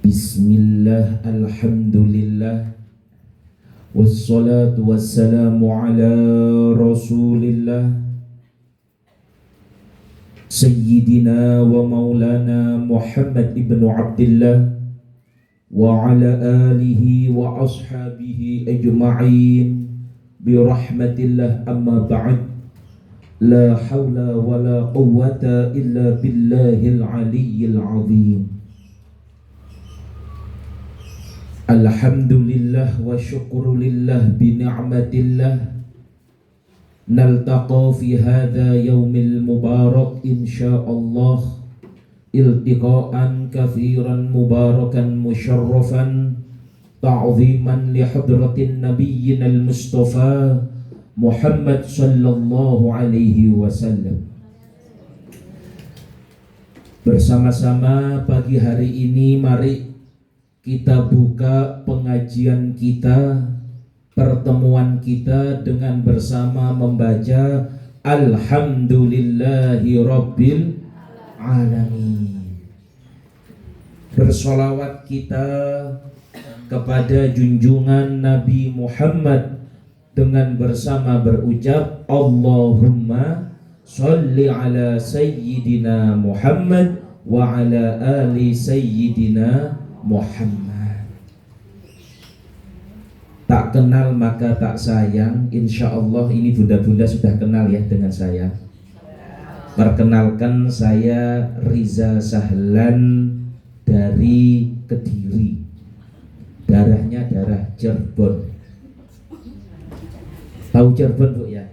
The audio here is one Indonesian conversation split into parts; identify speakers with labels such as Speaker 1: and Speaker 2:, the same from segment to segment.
Speaker 1: Bismillah, alhamdulillah, wassalatu wassalamu ala rasulillah Sayyidina wa maulana Muhammad ibn Abdillah wa ala alihi wa ashabihi ajma'in birahmatillah, amma ba'd. La hawla wa la quwwata illa billahil aliyyil azim. Alhamdulillah wa syukrulillah bi ni'matillah naltaqa fi hadha yaumil mubarak insyaallah iltiqaan katsiran mubarakan musyarrafan ta'ziman li hadratin nabiyyin al-mustafa Muhammad sallallahu alaihi wasallam. Bersama-sama pagi hari ini mari kita buka pengajian kita, pertemuan kita dengan bersama membaca Alhamdulillahi Rabbil Alamin. Bersolawat kita kepada junjungan Nabi Muhammad dengan bersama berucap Allahumma sholli ala Sayyidina Muhammad wa ala ali Sayyidina Muhammad. Tak kenal maka tak sayang. Insya Allah ini bunda-bunda sudah kenal ya dengan saya. Perkenalkan, saya Riza Sahlan dari Kediri. Darahnya darah Cirebon. Tahu Cirebon Bu ya?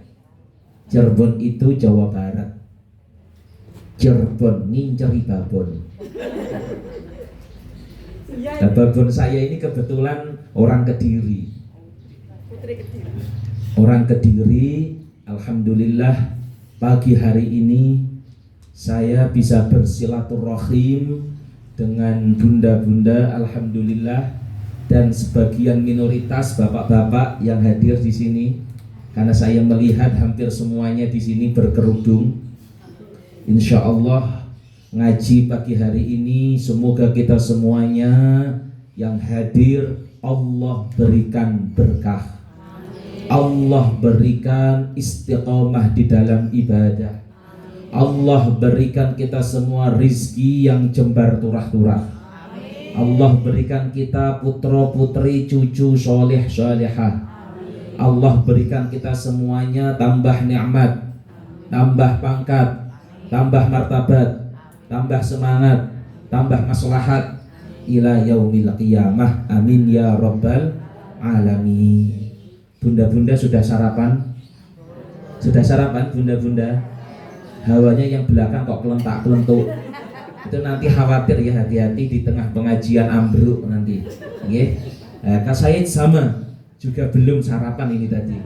Speaker 1: Cirebon itu Jawa Barat. Cirebon nginceri babon. Nah, babon saya ini kebetulan orang Kediri. Orang Kediri, alhamdulillah pagi hari ini saya bisa bersilaturahim dengan bunda-bunda, alhamdulillah, dan sebagian minoritas bapak-bapak yang hadir di sini. Karena saya melihat hampir semuanya di sini berkerudung. Insya Allah ngaji pagi hari ini semoga kita semuanya yang hadir Allah berikan berkah. Allah berikan istiqomah di dalam ibadah. Allah berikan kita semua rizki yang jembar turah-turah. Allah berikan kita putra putri cucu soleh solehah. Allah berikan kita semuanya tambah nikmat, tambah pangkat, tambah martabat, tambah semangat, tambah maslahat ila yaumil qiyamah. Amin ya rabbal alamin. Bunda-bunda sudah sarapan? Sudah sarapan bunda-bunda? Hawanya yang belakang kok kelentak-kelentuk. Itu nanti khawatir ya, hati-hati di tengah pengajian ambruk nanti. Nggih. Kak Said sama juga belum sarapan ini tadi.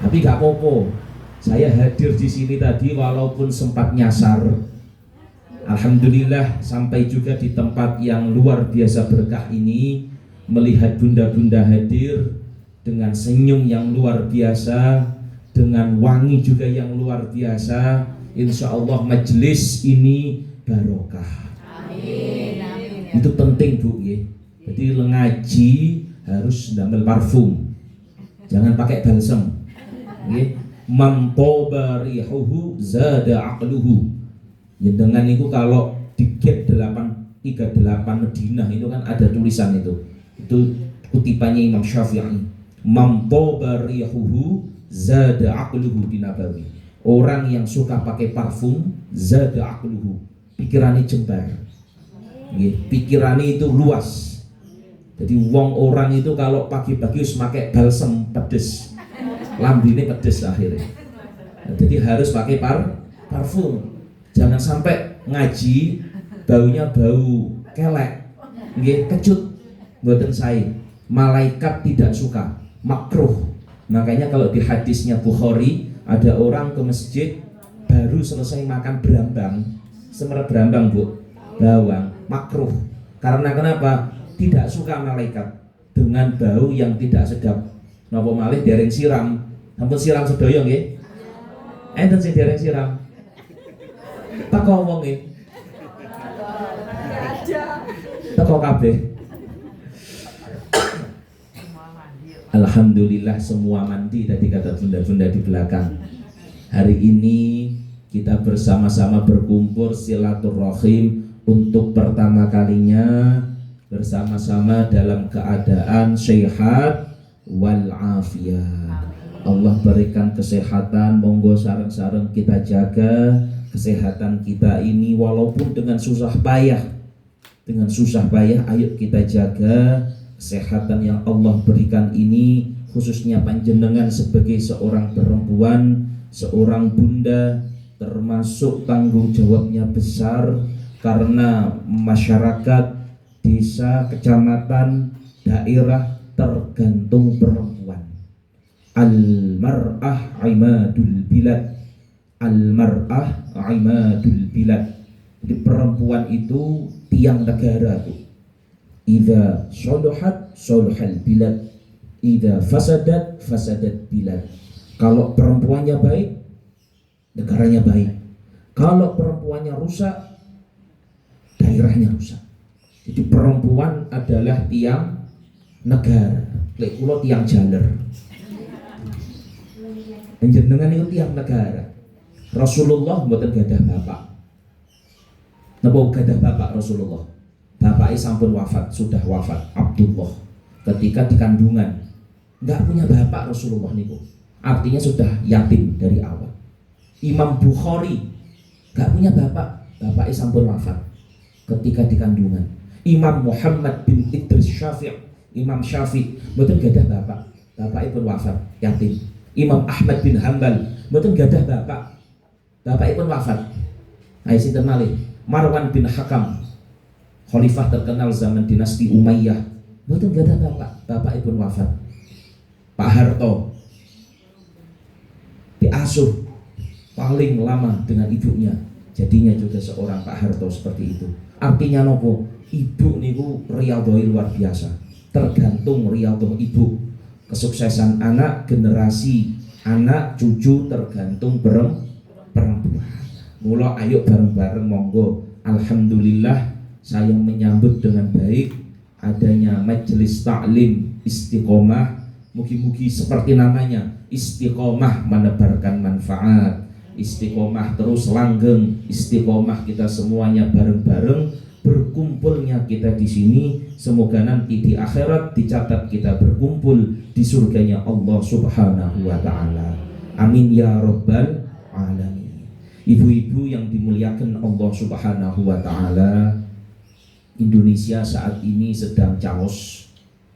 Speaker 1: Tapi gak apa-apa. Saya hadir di sini tadi walaupun sempat nyasar. Alhamdulillah sampai juga di tempat yang luar biasa berkah ini, melihat bunda-bunda hadir dengan senyum yang luar biasa, dengan wangi juga yang luar biasa. Insya Allah majelis ini barokah. Amin, amin, ya. Itu penting Bu ya. Jadi ngaji harus ndamel parfum, jangan pakai balsem. Man toba rihuhu zada aqluhu. Ya dengan itu kalau di gate 838 Madinah itu kan ada tulisan itu kutipannya Imam Syafi'i. Man toba rihuhu zada aqluhu di Nabawi. Orang yang suka pakai parfum zada aqluhu, pikirannya jembar. Pikirannya itu luas. Jadi orang itu kalau pagi-pagi harus pakai balsem pedes, lambine pedes akhirnya. Nah, jadi harus pakai parfum. Jangan sampai ngaji baunya bau kelek. Nggih, kecut mboten sae. Malaikat tidak suka, makruh. Makanya kalau di hadisnya Bukhari, ada orang ke masjid baru selesai makan berambang, semerap berambang Bu, bawang, makruh. Karena kenapa? Tidak suka malaikat dengan bau yang tidak sedap. Napa malih dereng siram. Sampun siram sedaya nggih? Enten sing dereng siram. Tak wonge. teko kabeh. Alhamdulillah semua mandi tadi kata bunda-bunda di belakang. Hari ini kita bersama-sama berkumpul silaturahim untuk pertama kalinya bersama-sama dalam keadaan sehat walafiat. Allah berikan kesehatan, monggo sareng-sareng kita jaga kesehatan kita ini walaupun dengan susah payah. Dengan susah payah ayo kita jaga kesehatan yang Allah berikan ini, khususnya panjenengan sebagai seorang perempuan, seorang bunda, termasuk tanggung jawabnya besar karena masyarakat, desa, kecamatan, daerah tergantung perempuan. Al-mar'ah imadul bilad. Al-mar'ah imadul bilad. Jadi perempuan itu tiang negara tuh. Idza sholahat sholahal bilad, idza fasadat fasadat bilad. Kalau perempuannya baik, negaranya baik. Kalau perempuannya rusak, daerahnya rusak. Jadi perempuan adalah tiang negara. Lek kula tiang jaler. Panjenengan itu tiang negara. Rasulullah mboten gadah bapak. Napa gadah bapak Rasulullah? Bapaknya sampun wafat, sudah wafat, Abdullah. Ketika di kandungan, nggak punya bapak Rasulullah niku. Artinya sudah yatim dari awal. Imam Bukhari nggak punya bapak, bapaknya sampun wafat ketika di kandungan. Imam Muhammad bin Idris Syafi'i, Imam Syafi'i, mboten gadah bapak, bapaknya pun wafat, yatim. Imam Ahmad bin Hanbal, mboten gadah bapak, bapaknya pun wafat. Ayo sinten malih? Marwan bin Hakam, khalifah terkenal zaman dinasti Umayyah, mboten gadah bapak, bapaknya pun wafat. Pak Harto diasuh paling lama dengan ibunya, jadinya juga seorang Pak Harto seperti itu. Artinya nopo? Ibu niku riyadhoi luar biasa. Tergantung riyadhah ibu. Kesuksesan anak, generasi anak, cucu tergantung perempuan. Mula ayo bareng-bareng monggo. Alhamdulillah saya menyambut dengan baik adanya majelis taklim istiqomah. Mugi-mugi seperti namanya, istiqomah menebarkan manfaat, istiqomah terus langgeng, istiqomah kita semuanya bareng-bareng berkumpulnya kita di sini. Semoga nanti di akhirat dicatat kita berkumpul di surganya Allah Subhanahu wa taala. Amin ya rabbal alamin. Ibu-ibu yang dimuliakan Allah Subhanahu wa taala, Indonesia saat ini sedang chaos.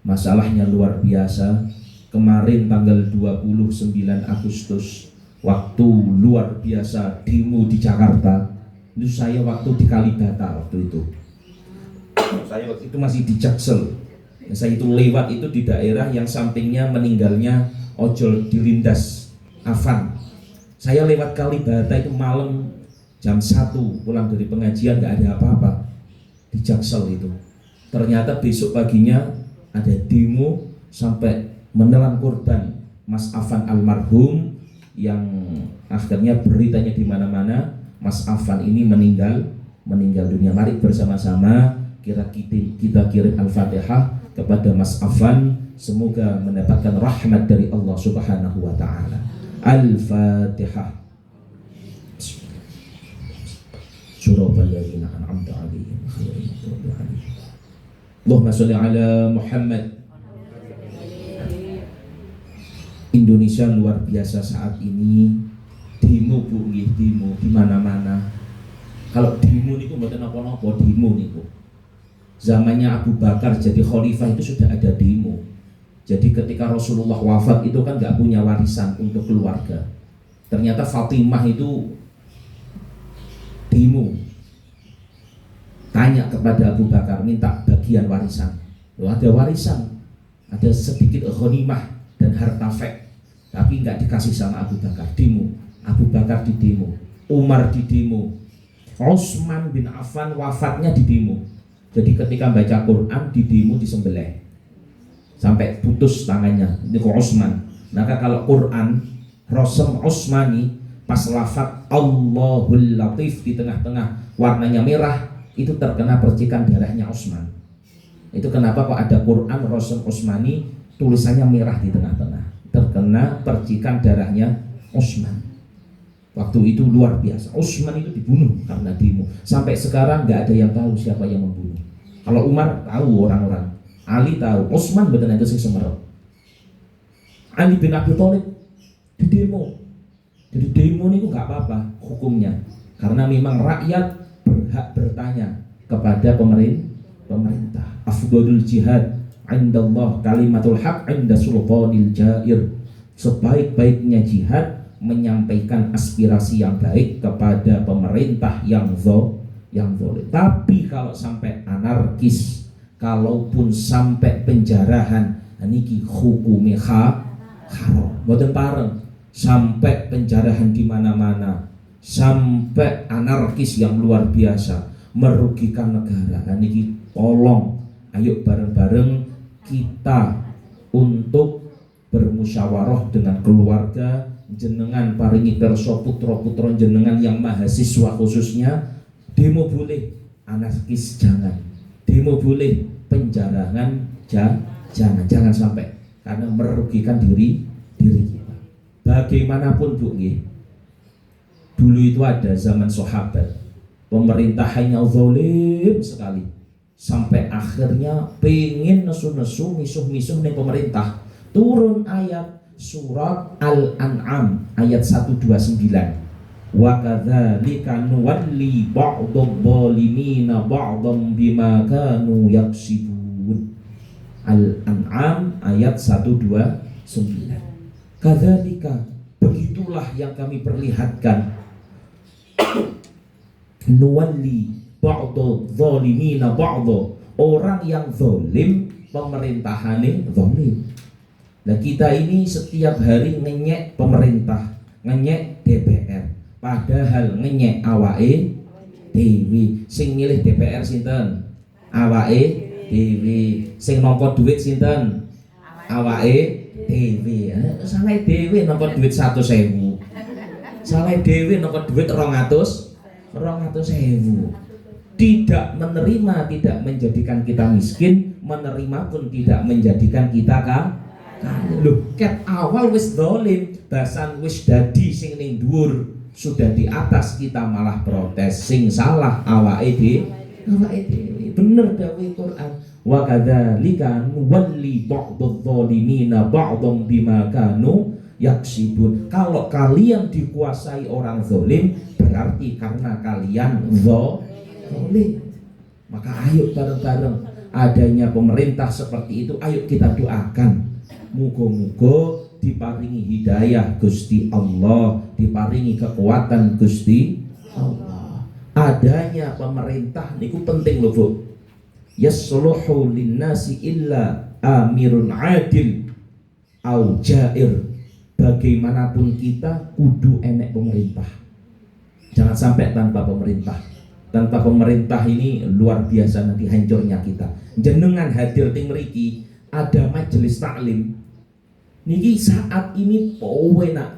Speaker 1: Masalahnya luar biasa. Kemarin tanggal 29 Agustus waktu luar biasa demo di Jakarta. Itu saya waktu di Kalibata waktu itu. Saya waktu itu masih di Jaksel. Saya itu lewat itu di daerah yang sampingnya meninggalnya ojol dilindas Afan. Saya lewat Kalibata itu malam jam 1 pulang dari pengajian, gak ada apa-apa di Jaksel itu. Ternyata besok paginya ada demo sampai menelan korban Mas Afan almarhum, yang akhirnya beritanya di mana-mana Mas Afan ini meninggal dunia. Mari bersama-sama kita kirim Al-Fatihah kepada Mas Afan, semoga mendapatkan rahmat dari Allah Subhanahu wa taala. Al-Fatihah. Suratul ladzina an'amta 'alaihim ghairil maghdubi 'alaihim. Allahumma shalli ala Muhammad. Indonesia luar biasa saat ini, demo bu, demo di mana-mana. Kalau demo niku mboten napa-napa, demo niku. Zamannya Abu Bakar jadi khalifah itu sudah ada demo. Jadi ketika Rasulullah wafat itu kan nggak punya warisan untuk keluarga. Ternyata Fatimah itu demo, tanya kepada Abu Bakar minta bagian warisan. Loh, ada warisan, ada sedikit ghanimah dan harta fek, tapi nggak dikasih sama Abu Bakar. Demo, Abu Bakar di demo, Umar di demo, Utsman bin Affan wafatnya di demo. Jadi ketika baca Quran di demo disembelih sampai putus tangannya, itu ke Utsman. Maka kalau Quran Rasul Utsmani pas lafaz Allahul Latif di tengah-tengah warnanya merah, itu terkena percikan darahnya Utsman. Itu kenapa kok ada Quran Rasul Utsmani tulisannya merah di tengah-tengah, terkena percikan darahnya Utsman. Waktu itu luar biasa. Utsman itu dibunuh karena demo. Sampai sekarang nggak ada yang tahu siapa yang membunuh. Kalau Umar tahu orang-orang, Ali tahu, Utsman betul itu sing semerep. Ali bin Abi Thalib di demo. Jadi demo itu nggak apa-apa hukumnya, karena memang rakyat berhak bertanya kepada pemerintah. Afdhalul jihad indallah kalimatul haq inda sultanil jair. Sebaik-baiknya jihad menyampaikan aspirasi yang baik kepada pemerintah yang zalim. Tapi kalau sampai anarkis, kalaupun sampai penjarahan, niki hukumnya haram. Mboten pareng sampai penjarahan di mana-mana, sampai anarkis yang luar biasa, merugikan negara. Niki tolong, ayo bareng-bareng kita untuk bermusyawarah dengan keluarga jenengan, paringi perso putra-putra jenengan yang mahasiswa khususnya. Demo boleh, anarkis jangan. Demo boleh, penjarahan jangan sampai, karena merugikan diri kita. Bagaimanapun Bu, dulu itu ada zaman sahabat, pemerintahannya zalim sekali, sampai akhirnya pengen nesu-nesu, misuh-misuh nih pemerintah. Turun ayat surat Al-An'am ayat 129. Wa kadzalika nuwalli ba'dadh dhalimina ba'dhan bima kanu yaksibun. Al-An'am ayat 129. Kadzalika, begitulah yang kami perlihatkan, nuwalli ba'dadh dhalimina ba'dha, orang yang zalim pemerintahane zalim. Nah kita ini setiap hari ngenyek pemerintah, ngenyek DPR, padahal ngenyek awake dhewe. Sing milih DPR sinten? Awake dhewe. Sing nampa duit sinten? Awake dhewe. Salah dhewe nampa duit 100.000. Salah dhewe nampa duit 200.000. Tidak menerima tidak menjadikan kita miskin, menerima pun tidak menjadikan kita loh, ket awal wis dolim, basan wis dadi sing ning dhuwur, sudah di atas kita malah protes. Sing salah awake dhewe. Bener dawuh Quran, wa kadzalika nuwalli ba'dadh dhalimina ba'dhan bima kanu yaksibun. Kalau kalian dikuasai orang zalim, berarti karena kalian zalim. Maka ayo bareng-bareng, adanya pemerintah seperti itu, ayo kita doakan. Muga-muga diparingi hidayah Gusti Allah, diparingi kekuatan Gusti Allah. Adanya pemerintah niku penting lho Bu. Yasluhu linnasi illa amirun adil au jair. Bagaimanapun kita kudu enek pemerintah. Jangan sampai tanpa pemerintah. Tanpa pemerintah ini luar biasa nanti hancurnya kita. Jenengan hadir ting mriki, ada majelis taklim. Niki saat ini enak,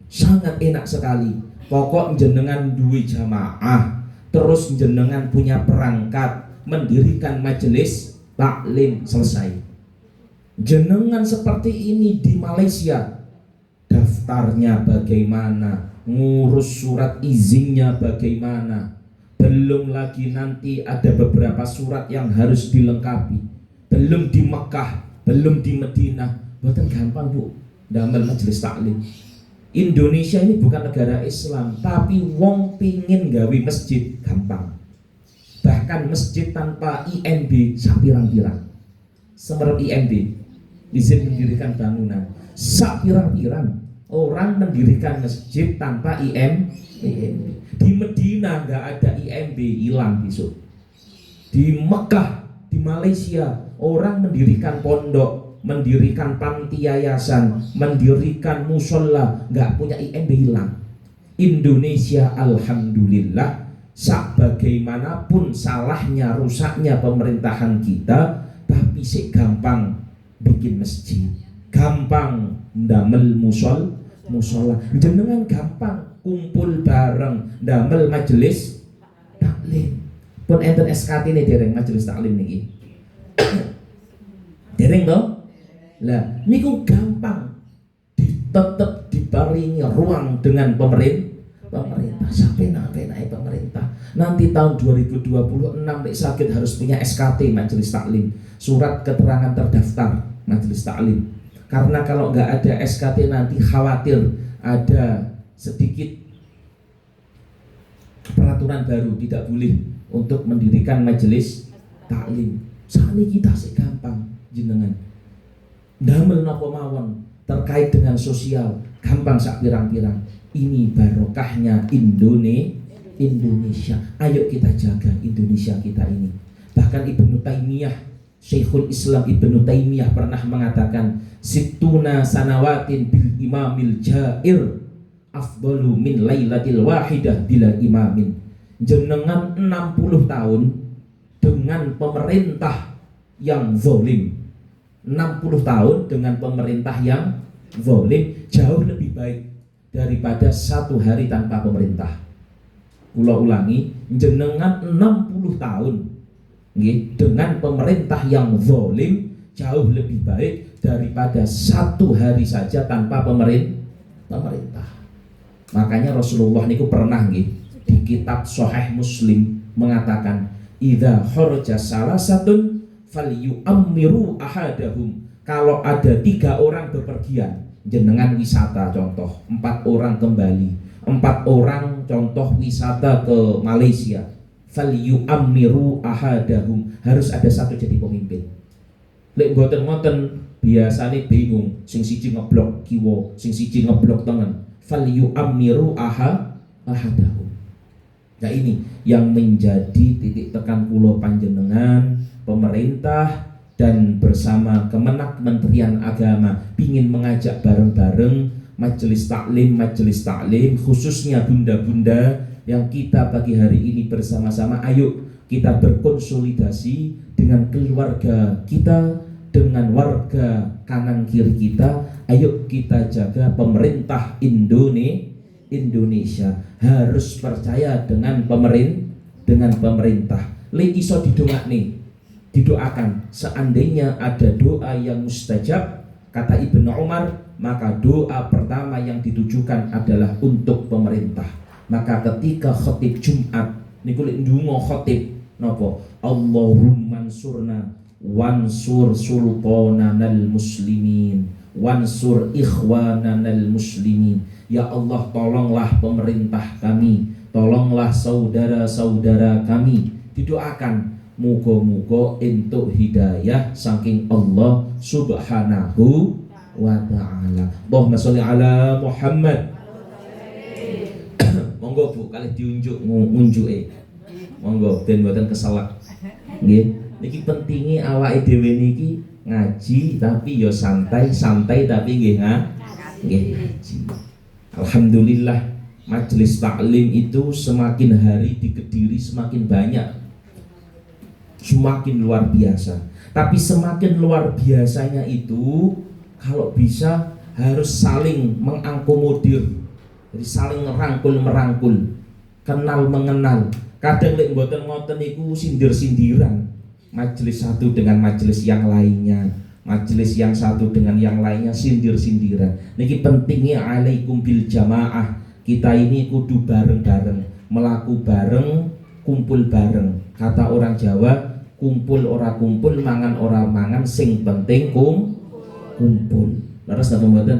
Speaker 1: sangat enak sekali. Pokok jenengan duwe jamaah, terus jenengan punya perangkat, mendirikan majelis taklim, selesai. Jenengan seperti ini di Malaysia, daftarnya bagaimana, ngurus surat izinnya bagaimana, belum lagi nanti ada beberapa surat yang harus dilengkapi. Belum di Mekah, belum di Madinah. Bukan gampang Bu, damel majelis taklim. Indonesia ini bukan negara Islam, tapi wong pingin gawe masjid gampang. Bahkan masjid tanpa IMB sapirang-pirang. Semerep IMB, izin mendirikan bangunan. Sapirang-pirang orang mendirikan masjid tanpa IMB. Di Medina nggak ada IMB, hilang besok. Di Mekah, di Malaysia, orang mendirikan pondok, mendirikan panti yayasan, mendirikan musola, nggak punya IMB, hilang. Indonesia alhamdulillah, sebagaimanapun salahnya, rusaknya pemerintahan kita, tapi sih gampang bikin masjid, gampang ndamel musola, jenengan gampang kumpul bareng ndamel majelis taklim. Pun enten SKT nih dereng majelis taklim niki. Dereng toh? Lah niku gampang tetap diparingi ruang dengan pemerintah sampai pemerintah. Nanti tahun 2026 sakit harus punya SKT Majelis Taklim, surat keterangan terdaftar Majelis Taklim. Karena kalau nggak ada SKT nanti khawatir ada sedikit peraturan baru tidak boleh untuk mendirikan Majelis Taklim. Saat ini kita sih gampang jenengan damel napa mawon terkait dengan sosial gampang sak pirang-pirang. Ini barokahnya Indonesia. Ayo kita jaga Indonesia kita ini. Bahkan Ibnu Taimiyah, Syekhul Islam Ibnu Taimiyah pernah mengatakan, "Sittuna sanawatin bil imamil jair afdalu min lailatil wahidah bila imamin." Jenengan 60 tahun dengan pemerintah yang zalim. 60 tahun dengan pemerintah yang zalim jauh lebih baik daripada 1 hari tanpa pemerintah. Kula ulangi, jenengan 60 tahun dengan pemerintah yang zalim jauh lebih baik daripada 1 hari saja tanpa pemerintah. Makanya Rasulullah niku pernah di kitab Sahih Muslim mengatakan, "Idza kharaja salasatun falyu'ammiru ahadahum." Kalau ada 3 orang bepergian, jenengan wisata contoh, 4 orang kembali, 4 orang contoh wisata ke Malaysia, falyu'ammiru ahadahum, harus ada 1 jadi pemimpin. Lek mboten-mboten biasane bingung, sing siji ngeblok kiwa, sing siji ngeblok tengen. Falyu'ammiru ahadahum. Nah ini yang menjadi titik tekan kula panjenengan, pemerintah dan bersama Kemenak Kementerian Agama pingin mengajak bareng-bareng majelis taklim khususnya bunda-bunda yang kita pagi hari ini bersama-sama, ayo kita berkonsolidasi dengan keluarga kita, dengan warga kanan kiri kita, ayo kita jaga pemerintah Indonesia harus percaya dengan pemerintah. Le iso didoakan seandainya ada doa yang mustajab, kata Ibnu Umar, maka doa pertama yang ditujukan adalah untuk pemerintah. Maka ketika khatib Jumat niku lek ndonga khatib napa, Allahumma ansurna wansur sultananal muslimin wansur ikhwananal muslimin. Ya Allah, tolonglah pemerintah kami, tolonglah saudara-saudara kami. Didoakan muga-muga entuk hidayah saking Allah Subhanahu wa ta'ala. Allahumma sholli ala Muhammad. Monggo Bu, kalih diunjuk ngunjuke. Monggo ben mboten keselak. Nggih. Niki pentinge awake dhewe niki ngaji tapi ya santai tapi nggih ngaji. Alhamdulillah majelis taklim itu semakin hari di Kediri semakin banyak, semakin luar biasa. Tapi semakin luar biasanya itu kalau bisa harus saling mengakomodir, jadi saling merangkul, kenal mengenal. Kadang lek mboten ngoten niku sindir-sindiran majelis satu dengan majelis yang lainnya, majelis yang satu dengan yang lainnya sindir-sindiran. Niki pentingnya alaikum bil jamaah. Kita ini kudu bareng-bareng, melaku bareng, kumpul bareng. Kata orang Jawa, kumpul ora kumpul, mangan ora mangan, sing penting kumpul. Leres napa mboten?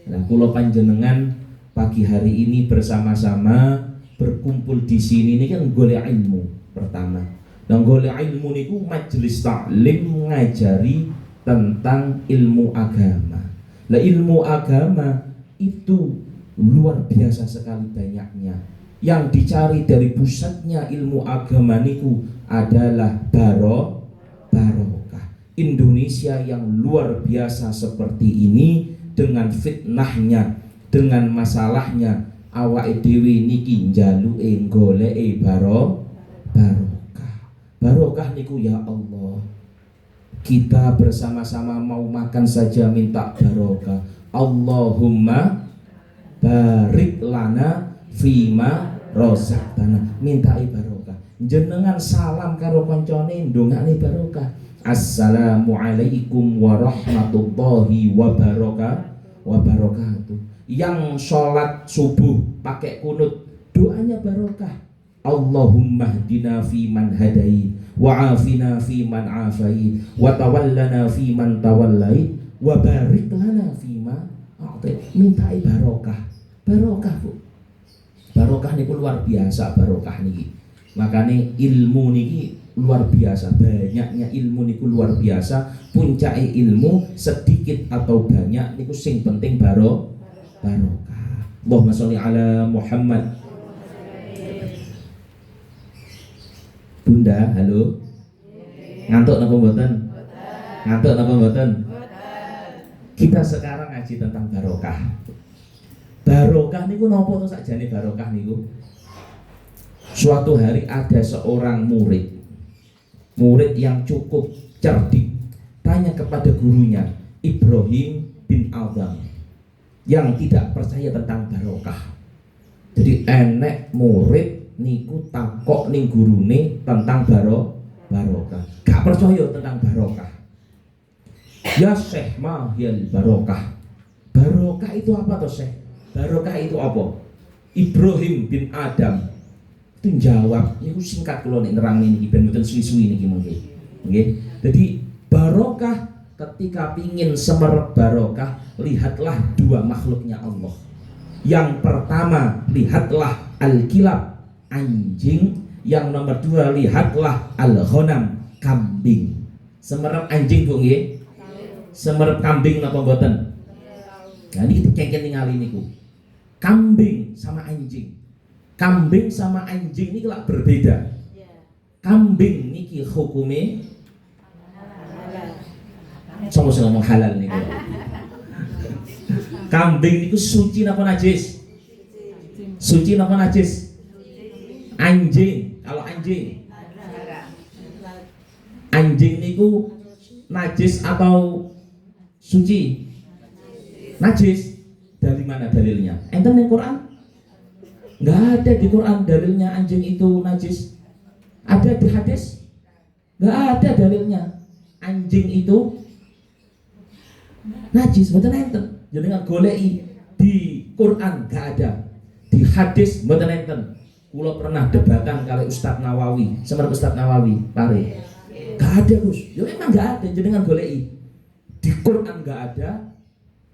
Speaker 1: Nah, kula panjenengan pagi hari ini bersama-sama berkumpul di sini ini kan golek ilmu pertama. Dan golek ilmu niku majelis taklim ngajari tentang ilmu agama. Lah ilmu agama itu luar biasa sekali banyaknya. Yang dicari dari pusatnya ilmu agama niku adalah barokah. Indonesia yang luar biasa seperti ini dengan fitnahnya, dengan masalahnya, awake dhewe niki njaluke goleke barokah niku ya Allah. Kita bersama-sama mau makan saja minta barokah. Allahumma barik lana fima rozaqtana, mintai barokah. Jenengan salam karo koncone ndongakne barokah. Assalamualaikum warahmatullahi wabarakatuh. Yang sholat subuh pakai kunut, doanya barokah. Allahumma hdina fi man hadait, wa afina fi man afait, wa tawallana fi man tawallait, wa barik lana fi ma a'tait. Mintai barokah. Barokah, Bu. Barokah niku luar biasa, barokah niki. Makanya ilmu niki luar biasa, banyaknya ilmu niku luar biasa. Puncake ilmu sedikit atau banyak niku sing penting barokah. Allahumma sholli ala Muhammad. Bunda, halo. Ngantuk napa mboten? Ngantuk napa mboten? Kita sekarang ngaji tentang barokah. Barokah niku napa to sakjane barokah niku? Suatu hari ada seorang murid yang cukup cerdik tanya kepada gurunya Ibrahim bin Adham yang tidak percaya tentang barokah. Jadi enek murid niku takok ning gurune tentang barokah. Gak percaya tentang barokah. Ya Syekh, ma hiyal barokah. Barokah itu apa toh Syekh? Barokah itu apa? Ibrahim bin Adam itu jawab, niku singkat kula nek nerangi niki ben mboten suwi-suwi niki mengke. Nggih. Jadi barokah, ketika pingin semerep barokah, lihatlah dua makhluknya Allah. Yang pertama, lihatlah al-kilab, anjing. Yang nomor dua, lihatlah al-ghanam, kambing. Semerep anjing, Bu nggih? Semerep kambing napa mboten? Nah niki kengken ningali niku. Kambing sama anjing. Kambing sama anjing ini kelak berbeda. Kambing niki hukume sama sing ngomong halal niku. Kambing niku suci napa najis? Suci napa najis? Anjing, kalau anjing niku najis atau suci? Najis. Dari mana dalilnya? Enten ning Quran? Enggak ada di Quran dalilnya anjing itu najis. Ada di hadis? Enggak ada dalilnya anjing itu najis. Mboten enten. Jenengan goleki di Quran enggak ada. Di hadis mboten enten. Kula pernah debatan kali Ustadz Nawawi, sama Ustadz Nawawi, pare. Enggak ada, Gus. Ya memang enggak ada, jenengan goleki. Di Quran enggak ada,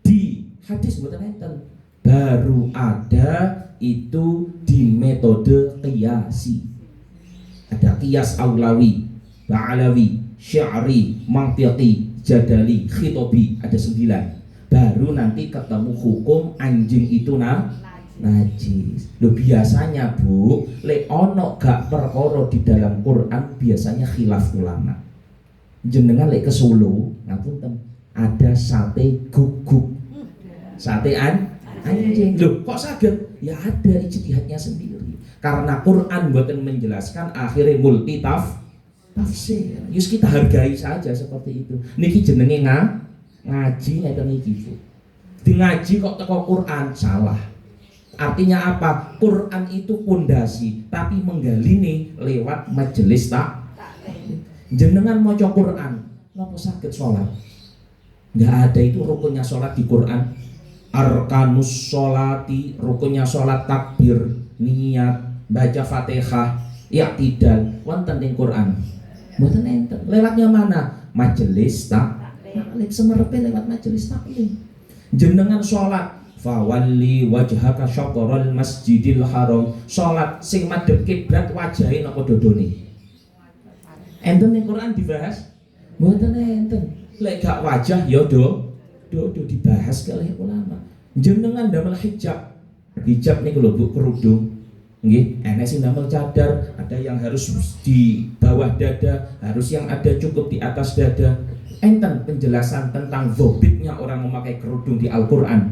Speaker 1: di hadis mboten enten. Baru ada itu di metode qiyasi. Ada qiyas aulawi, ba'alawi, sya'ri, mantiqi, jadali, khitobi, ada 9. Baru nanti ketemu hukum anjing itu najis. Loh biasanya Bu, lek ono gak perkara di dalam Quran biasanya khilaf ulama. Jenengan lek ke Solo, ngapunten, ada sate guguk. Sate anjing. Loh kok saged? Ya ada ijtihadnya sendiri. Karena Quran buatan menjelaskan, akhirnya multi tafsir. Yus kita hargai saja seperti itu. Niki jenenge ngaji ngeten iki, Bu. Di ngaji kok teko Quran salah. Artinya apa? Quran itu pondasi, tapi menggaline lewat majelis jenengan maca Quran, napa saged salat? Enggak ada itu rukunnya salat di Quran. Arkanus sholati, rukunnya sholat takbir, niat, baca fatihah, i'tidal, wonten ing Quran. Mboten enten. Lewatnya mana? Majelis taklim, semerepe lewat majelis taklim. Jenengan sholat, fawalli wajhaka syatral masjidil haram. Sholat sing madhep kiblat wajahe napa dodone? Enten ing Quran dibahas? Mboten enten. Lek gak wajah ya do dibahas oleh ulama. Jenengan damel hijab niku lho Bu, kerudung. Nggih, enek sing damel cadar, ada yang harus di bawah dada, harus yang ada cukup di atas dada. Enten penjelasan tentang dhobitnya orang memakai kerudung di Al-Qur'an.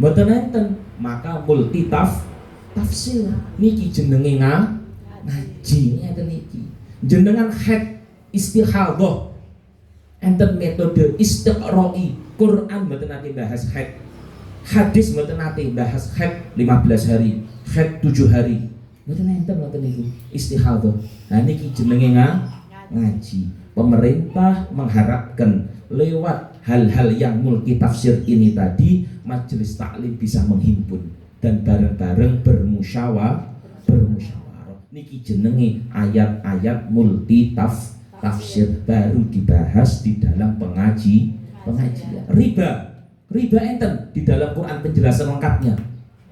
Speaker 1: Mboten enten, maka multi tafsir. Niki jenenge ngaji ngeten niki. Jenengan haid istihadhah. Enten metode istiqra'i. Quran mboten nate bahas haid. Hadis mboten nate bahas haid 15 hari, haid 7 hari. Mboten enten ngoten niku istihadhah. Nah niki jenenge ngaji. Pemerintah mengharapkan lewat hal-hal yang multi tafsir ini tadi, majelis taklim bisa menghimpun dan bareng-bareng bermusyawarah. Niki jenenge ayat-ayat multi tafsir baru dibahas di dalam pengajian. Riba enten di dalam Quran penjelasan lengkapnya.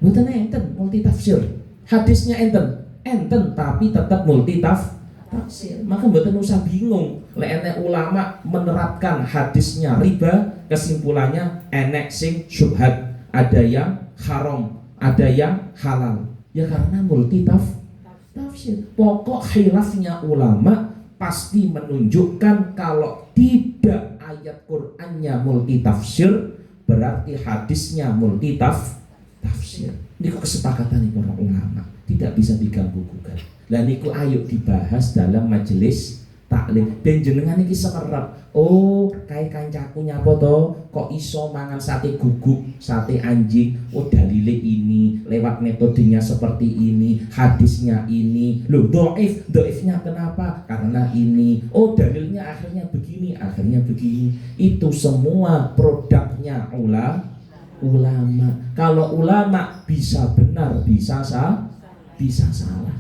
Speaker 1: Mboten enten multi tafsir. Hadisnya enten tapi tetap multi tafsir. Maka mboten usah bingung. Lek enek ulama menerapkan hadisnya riba, kesimpulannya enek sing syubhat, ada yang haram, ada yang halal. Ya karena multi tafsir. Pokok khilafnya ulama pasti menunjukkan kalau tidak ayat Qur'annya multi tafsir, berarti hadisnya multi tafsir. Ini kesepakatan para ulama, tidak bisa diganggu gugat. Lah niku ayo dibahas dalam majelis taklim. Dan jenengan iki semerap. Oh, kae kancaku nyapa to, kok iso mangan sate guguk, sate anjing. Oh, dalile ini, lewat metodenya seperti ini, hadisnya ini. Loh, dhaifnya kenapa? Karena ini. Oh, dalilnya akhirnya begini. Itu semua produknya ulama. Kalau ulama bisa benar, bisa salah.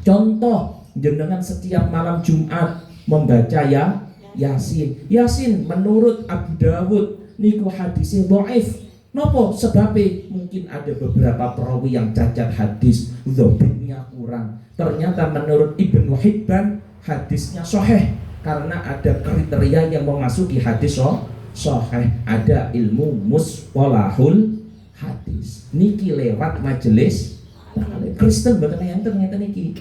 Speaker 1: Contoh, jenengan setiap malam Jumat membaca Yasin menurut Abu Dawud niku hadisnya dhaif. Napa sebabnya? Mungkin ada beberapa perawi yang cacat hadis, dhabitnya kurang. Ternyata menurut Ibnu Hibban hadisnya sahih karena ada kriteria yang memasuki hadis sahih, ada ilmu mustalahul hadis. Niki lewat majelis Kristen boten enten niki.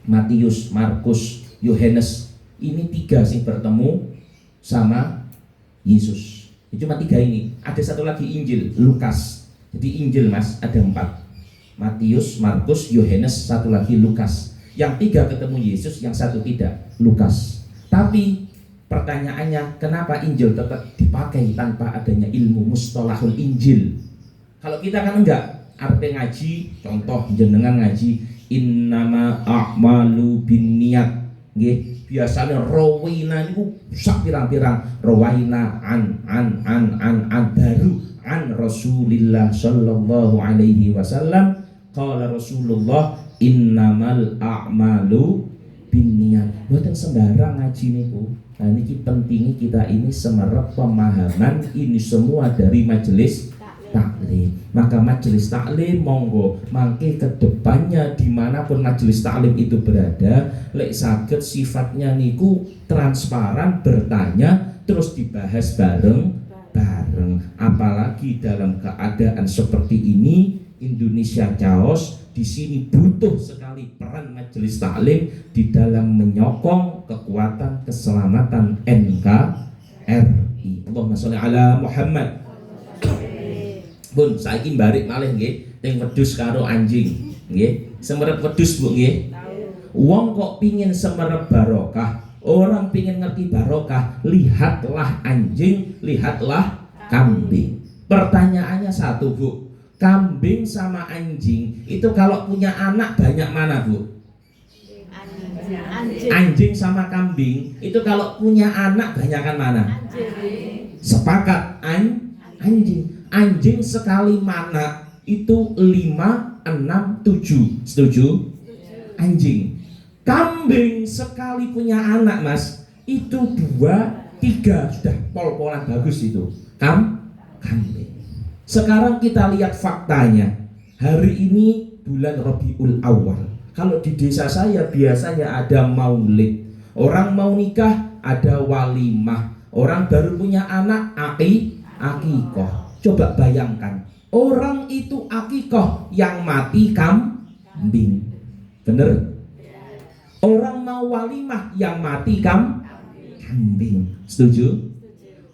Speaker 1: Matius, Markus, Yohanes, ini 3 sih bertemu sama Yesus. Cuma 3 ini. Ada satu lagi Injil, Lukas. Jadi Injil mas ada 4. Matius, Markus, Yohanes, satu lagi Lukas. Yang 3 ketemu Yesus, yang 1 tidak, Lukas. Tapi pertanyaannya, kenapa Injil tetap dipakai tanpa adanya ilmu mustalahul Injil? Kalau kita kan enggak. Artinya ngaji, contoh jenengan ngaji innama a'malu binniyat. Nggih, biasanya rawina niku sak pirang-pirang rawaina an baru an Rasulillah sallallahu alaihi wasallam qala Rasulullah innamal a'malu binniyat. Mboten sembarang ngaji niku. Nah niki pentingnya kita ini semerap pemahaman ini semua dari majelis taklim. Maka majelis taklim monggo mangke kedepannya dimanapun majelis taklim itu berada, lek saged sifatnya niku transparan, bertanya terus dibahas bareng. Apalagi dalam keadaan seperti ini Indonesia chaos, di sini butuh sekali peran majelis taklim di dalam menyokong kekuatan keselamatan NKRI. Allahumma sholli ala Muhammad. Bun, saiki balik malih nggih, teng wedhus karo anjing, nggih. Semerep wedhus Bu nggih. Wong kok pingin semerep barokah, orang pingin ngerti barokah, lihatlah anjing, lihatlah kambing. Pertanyaannya satu Bu, kambing sama anjing itu kalau punya anak banyak mana Bu? Anjing sama kambing itu kalau punya anak banyakan mana? Sepakat anjing. Anjing sekali mana itu 5, 6, 7. Setuju? Anjing. Kambing sekali punya anak mas itu 2, 3 sudah pol-polan bagus itu. Kambing. Sekarang kita lihat faktanya. Hari ini bulan Rabiul Awal. Kalau di desa saya biasanya ada maulid. Orang mau nikah ada walimah. Orang baru punya anak akikoh. Coba bayangkan, orang itu akikoh yang mati kambing. Bener? Orang mau walimah yang mati kambing. Setuju?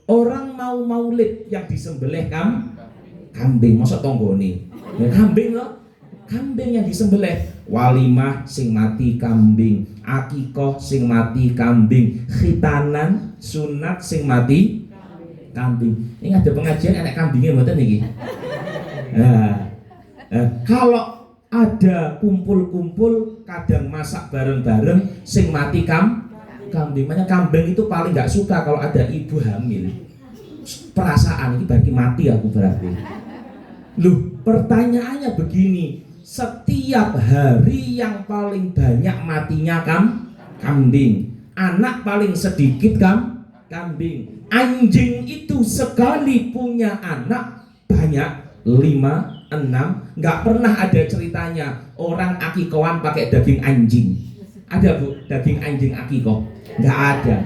Speaker 1: Orang mau maulid yang disembelih kambing. Masa tonggone? Ya, kambing loh. Kambing yang disembelih. Walimah sing mati kambing, akikoh sing mati kambing, khitanan sunat sing mati kambing. Ini ada pengajian anak kambingnya mboten niki. Kalau ada kumpul-kumpul kadang masak bareng-bareng sing mati kambing. Makanya kambing itu paling nggak suka kalau ada ibu hamil. Perasaan ini berarti mati aku berarti. Loh, pertanyaannya begini, setiap hari yang paling banyak matinya kambing. Anak paling sedikit kambing. Anjing itu sekali punya anak banyak 5, 6, nggak pernah ada ceritanya orang akikoan pakai daging anjing. Ada bu, daging anjing akikoh? Nggak ada.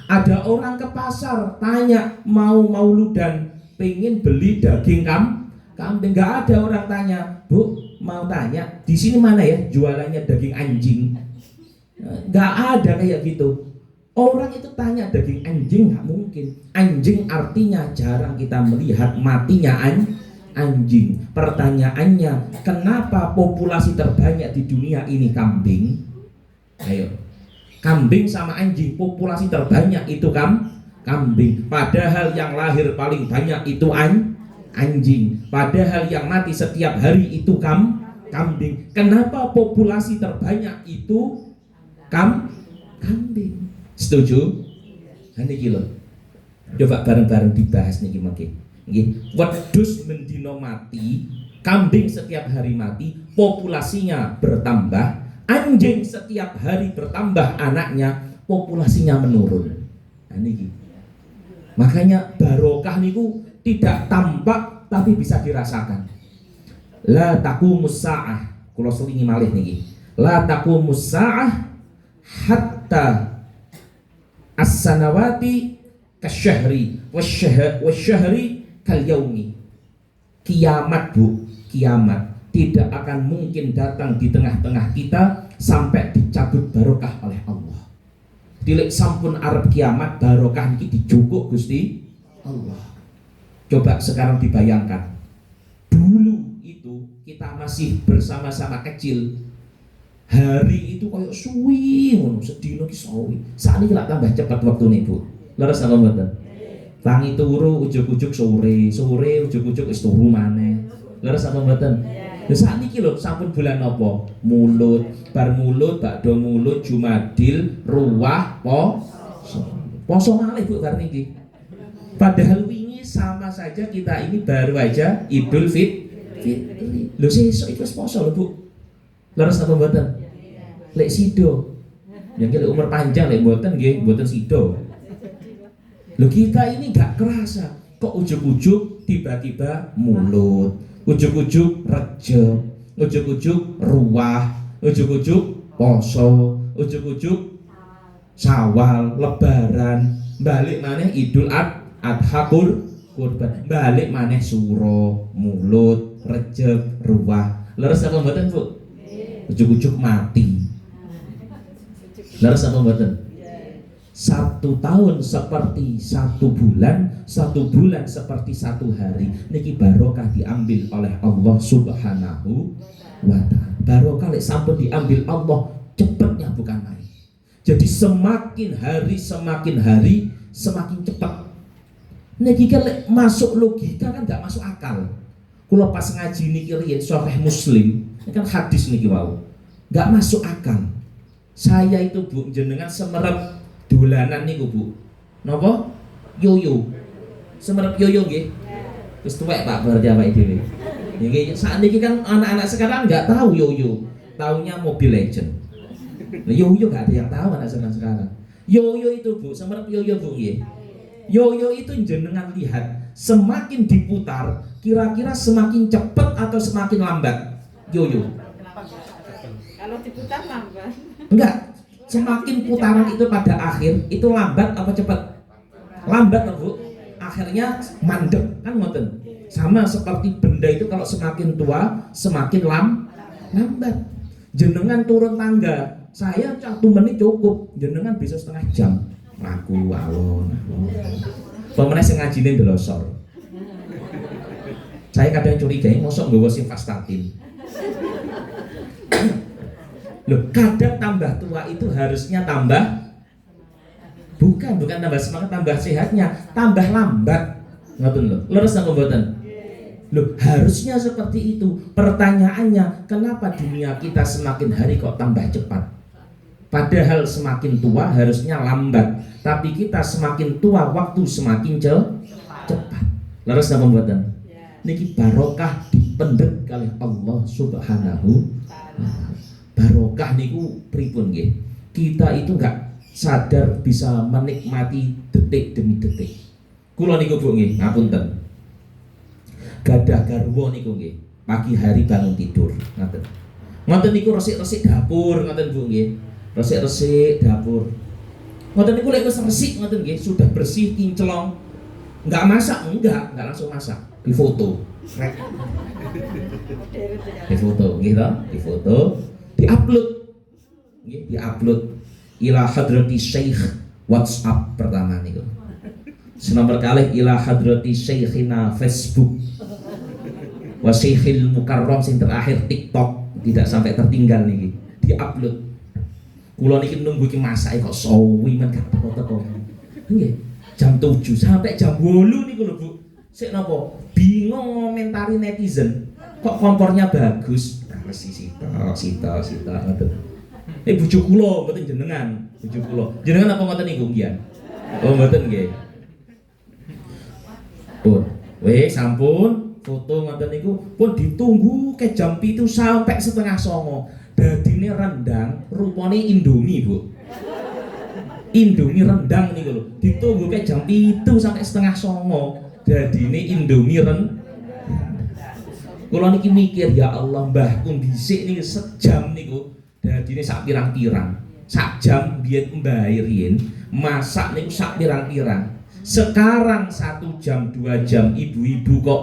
Speaker 1: Ada orang ke pasar tanya mau mauludan, pengen beli daging kambing. Nggak ada orang tanya, bu mau tanya di sini mana ya jualannya daging anjing? Nggak ada kayak gitu. Orang itu tanya daging anjing, nggak mungkin. Anjing artinya jarang kita melihat matinya anjing. Pertanyaannya, kenapa populasi terbanyak di dunia ini kambing? Ayo, kambing sama anjing, populasi terbanyak itu kambing. Padahal yang lahir paling banyak itu anjing. Padahal yang mati setiap hari itu kambing. Kenapa populasi terbanyak itu kambing? Setuju? Niki lho. Coba bareng-bareng dibahas niki mangke. Nggih, wedhus mendino mati, kambing setiap hari mati, populasinya bertambah, anjing setiap hari bertambah anaknya, populasinya menurun. Nah niki. Makanya barokah niku tidak tampak tapi bisa dirasakan. La taqumus saah. Kula selingi malih niki. La taqumus saah hatta as-sanawati kasyahri wasyahri kal yaumi. Kiamat bu, kiamat tidak akan mungkin datang di tengah-tengah kita sampai dicabut barokah oleh Allah. Dilek sampun arep kiamat barokah niki dijukuk Gusti Allah. Coba sekarang dibayangkan, dulu itu kita masih bersama-sama kecil, hari itu kayak suwi ngono, sedina ki suwi. Sakniki lak tambah cepat waktune, Bu. Leres apa mboten? Tangi turu ujug-ujug sore, ujug-ujug wis turu maneh. Leres apa mboten? Lha sakniki lho sampun bulan apa? Mulut, bar mulut, bakdo mulut, Jumadil, Ruwah, poso malih Bu bar niki. Padahal wingi sama saja kita ini baru aja Idul Fitri. Lho sesuk iki wis poso lho Bu. Leres apa mboten? Lek sido. Yang kita umur panjang lek mboten nggih, mboten sido. Lho kita ini gak kerasa kok ujug-ujug tiba-tiba mulut, ujug-ujug rejeb, ujug-ujug ruwah, ujug-ujug poso, ujug-ujug Syawal, lebaran, balik maneh Idul Adha kurban, balik maneh suro, mulut, rejeb, ruwah. Leres apa mboten, Bu? Ujug-ujug mati. Leres apa mboten? 1 tahun seperti 1 bulan, 1 bulan seperti 1 hari. Niki barokah diambil oleh Allah Subhanahu wa ta'ala. Barokah lek sampun diambil Allah, cepatnya bukan main. Jadi semakin hari semakin cepat. Niki kan lek masuk logika kan gak masuk akal. Kula pas ngaji niki riyen Sahih Muslim, ini kan hadis niki wau. Gak masuk akal. Saya itu Bu jenengan semerep dolanan niku Bu. Napa? Yoyo. Semerep yoyo nggih. Wis tuwek Pak berarti awake dhewe. Nggih, sakniki kan anak-anak sekarang enggak tahu yoyo. Taunya Mobile Legend. Nah, yoyo enggak ada yang tahu anak sekarang. Yoyo itu Bu, semerep yoyo Bu nggih. Yoyo itu jenengan lihat, semakin diputar kira-kira semakin cepat atau semakin lambat? Yoyo.
Speaker 2: Kalau diputar lambat.
Speaker 1: Enggak. Semakin putaran itu pada akhir itu lambat apa cepat? Lambat Bu. Akhirnya mandek kan ngoten. Sama seperti benda itu kalau semakin tua semakin lambat. Jenengan turun tangga, saya 1 menit cukup, jenengan bisa setengah jam. Aku alon. Pemenang sing ngajine ndelosor. Saya kadang curigai mosok nggawa simvastatin. Loh, kadang tambah tua itu harusnya tambah bukan tambah semangat, tambah sehatnya, tambah lambat. Ngoten lho. Leres apa mboten? Loh, harusnya seperti itu. Pertanyaannya, kenapa dunia kita semakin hari kok tambah cepat? Padahal semakin tua harusnya lambat, tapi kita semakin tua waktu semakin cepat. Leres napa mboten? Niki barokah dipendhet kalih Allah Subhanahu wa taala. Barokah niku pripun nggih? Kita itu enggak sadar bisa menikmati detik demi detik. Kula niku Bu nggih, ngapunten. Gadah garwa niku nggih, pagi hari bangun tidur, ngoten. Ngoten niku resik-resik dapur, ngoten Bu nggih. Resik-resik dapur. Ngoten niku lek wis resik ngoten nggih, sudah bersih kinclong. Enggak masak, enggak langsung masak. Difoto. Difoto nggih to? Difoto, diupload. Nggih, diupload ila hadrati syekh WhatsApp pertama niku. Nomor kalih ila hadrati syekhina Facebook. Wa syekhil mukarram sing terakhir TikTok, tidak sampai tertinggal niki. Diupload. Kula niki nunggu iki masake kok suwi men gak teko-teko. Nggih. Jam 7 sampai jam 8 niku lho Bu. Sik napa? Bingung ngomentari netizen. Kok kompornya bagus? Sita ngoten. Bojo kula mboten jenengan, bojo kula. Jenengan apa ngoten niku nggih? Oh mboten nggih. Pun. Weh sampun foto ngoten niku pun ditunggu ke jam 7 sampai setengah 9. Dadine rendang, rupane Indomie, Bu. Indomie rendang niku lho. Ditunggu ke jam 7 sampai setengah 9. Dadine Indomie rendang. Kula niki mikir ya Allah, mbah pun dhisik niki sejam niku dadine sak pirang-pirang. Sak jam biyen mbah riyen masak niku sak pirang-pirang. Sekarang 1 jam 2 jam ibu-ibu kok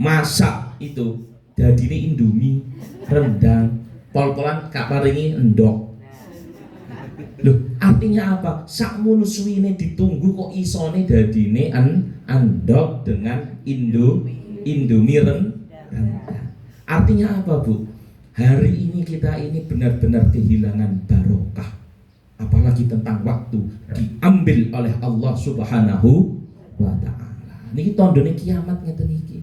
Speaker 1: masak itu dadine Indomie rendang. Pol-polan kak paringi endok. Loh, artinya apa? Sakmono suwine ditunggu kok isone dadine endok dengan Indomie rendang. Artinya apa Bu? Hari ini kita ini benar-benar kehilangan barokah. Apalagi tentang waktu diambil oleh Allah Subhanahu wa taala. Niki tandane kiamat ngeten iki.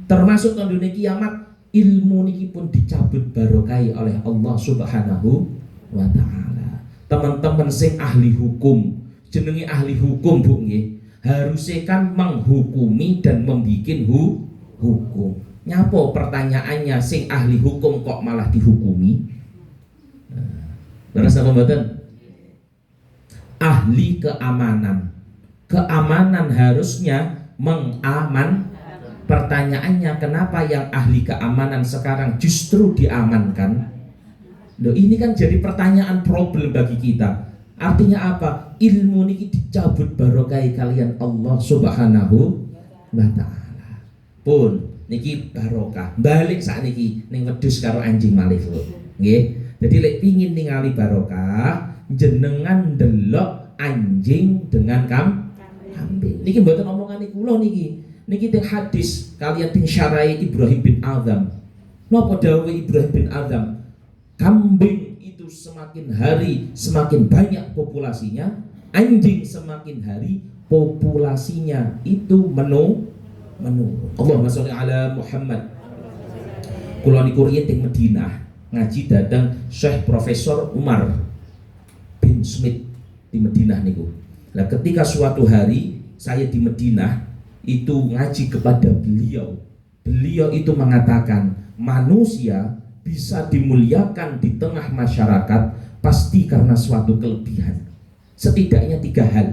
Speaker 1: Termasuk tandane kiamat ilmu niki pun dicabut barokai oleh Allah Subhanahu wa taala. Teman-teman sing ahli hukum, jenenge ahli hukum Bu nggih, harusnya kan menghukumi dan membikin hukum. Nyapa pertanyaannya sing ahli hukum kok malah dihukumi? Leres apa mboten? Ahli keamanan. Keamanan harusnya mengaman. Pertanyaannya kenapa yang ahli keamanan sekarang justru diamankan? Loh, ini kan jadi pertanyaan problem bagi kita. Artinya apa? Ilmu niki dicabut barokai kalian Allah Subhanahu wa taala. Pun niki barokah. Balik saat niki ning wedhus karo anjing malih lho. Nggih. Jadi lek pingin ningali barokah, jenengan delok anjing dengan kambing. Niki mboten omongane kula niki. Niki teng hadis kalian teng syarai Ibrahim bin Adham. Napa dawuh Ibrahim bin Adham? Kambing itu semakin hari semakin banyak populasinya, anjing semakin hari populasinya itu menurun. Allahumma sholli ala Muhammad. Kula niku riyen teng Madinah ngaji datang Syekh Profesor Umar bin Smith di Madinah niku. Lah ketika suatu hari saya di Madinah itu ngaji kepada beliau. Beliau itu mengatakan manusia bisa dimuliakan di tengah masyarakat pasti karena suatu kelebihan. Setidaknya 3 hal.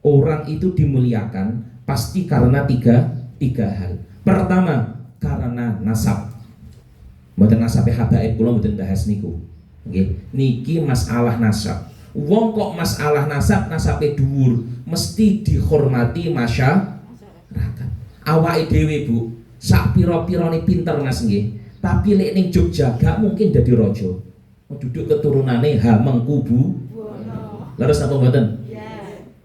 Speaker 1: Orang itu dimuliakan pasti karena tiga hal. Pertama, karena nasab. Mboten nasabe habaib kula mboten bahas niku. Nggih, niki masalah nasab. Wong kok masalah nasab, nasabe dhuwur, mesti dihormati masyarakat. Awake dhewe Bu, sak pira-pirane pinter Mas nggih. Tapi lek ning Jogja gak mungkin dadi raja. Duduk keturunane Hamengkubu. Leres apa mboten?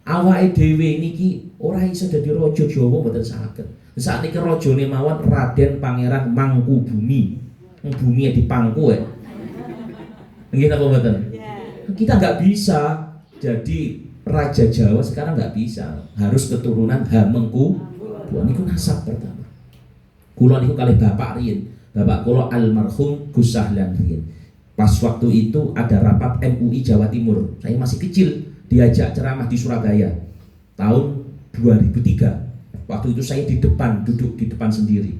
Speaker 1: Awake dhewe niki ora iso dadi raja Jawa mboten saged. Sakniki rajane mawon Raden Pangeran Mangkubumi. Bumi dipangku ya. Nggih napa mboten? Kita nggak bisa jadi raja Jawa sekarang, nggak bisa. Harus keturunan Hamengkubuwana. Niku nasab pertama. Kula niku kalih bapak riyen. Bapak kula almarhum Gus Sahlan riyen. Pas waktu itu ada rapat MUI Jawa Timur. Saya masih kecil, diajak ceramah di Surabaya tahun 2003. Waktu itu saya di depan, duduk di depan sendiri.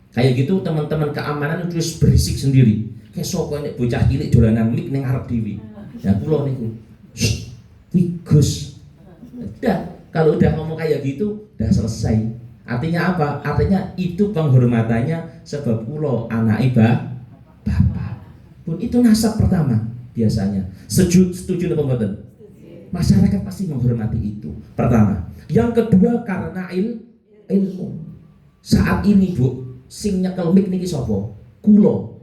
Speaker 1: Kayak gitu teman-teman keamanan itu berisik sendiri. Kayak soko ini bocah cilik dolanan mik ning arep dhewe. Ya kula niku. Gus. Udah, kalau udah ngomong kayak gitu udah selesai. Artinya apa? Artinya itu penghormatannya sebab kula anak bapak. Pun itu nasab pertama biasanya. Setuju apa mboten? Masyarakat pasti menghormati itu. Pertama. Yang kedua karena ilmu. Saat ini Bu, sing nyekel mik niki sapa? Kula.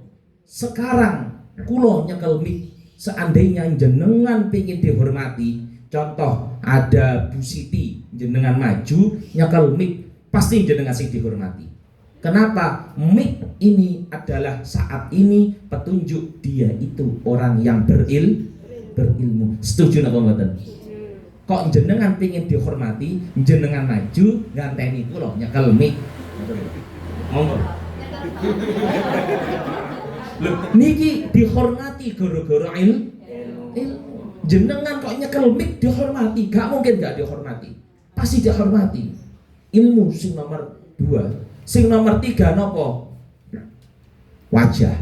Speaker 1: Sekarang kula nyekel mik. Seandainya jenengan pengin dihormati, contoh ada Bu Siti, jenengan maju nyekel mik, pasti jenengan sing dihormati. Kenapa? Mik ini adalah saat ini petunjuk dia itu orang yang berilmu. Setuju napa mboten? Kok jenengan pengin dihormati, jenengan maju nganteni kula nyekel mik. Monggo. Loh, niki dihormati gara-gara ilmu. Jenengan kok nyekel mik dihormati, gak mungkin gak dihormati. Pasti dihormati. Ilmu sing nomor 2. Sing nomor 3 nopo? Wajah.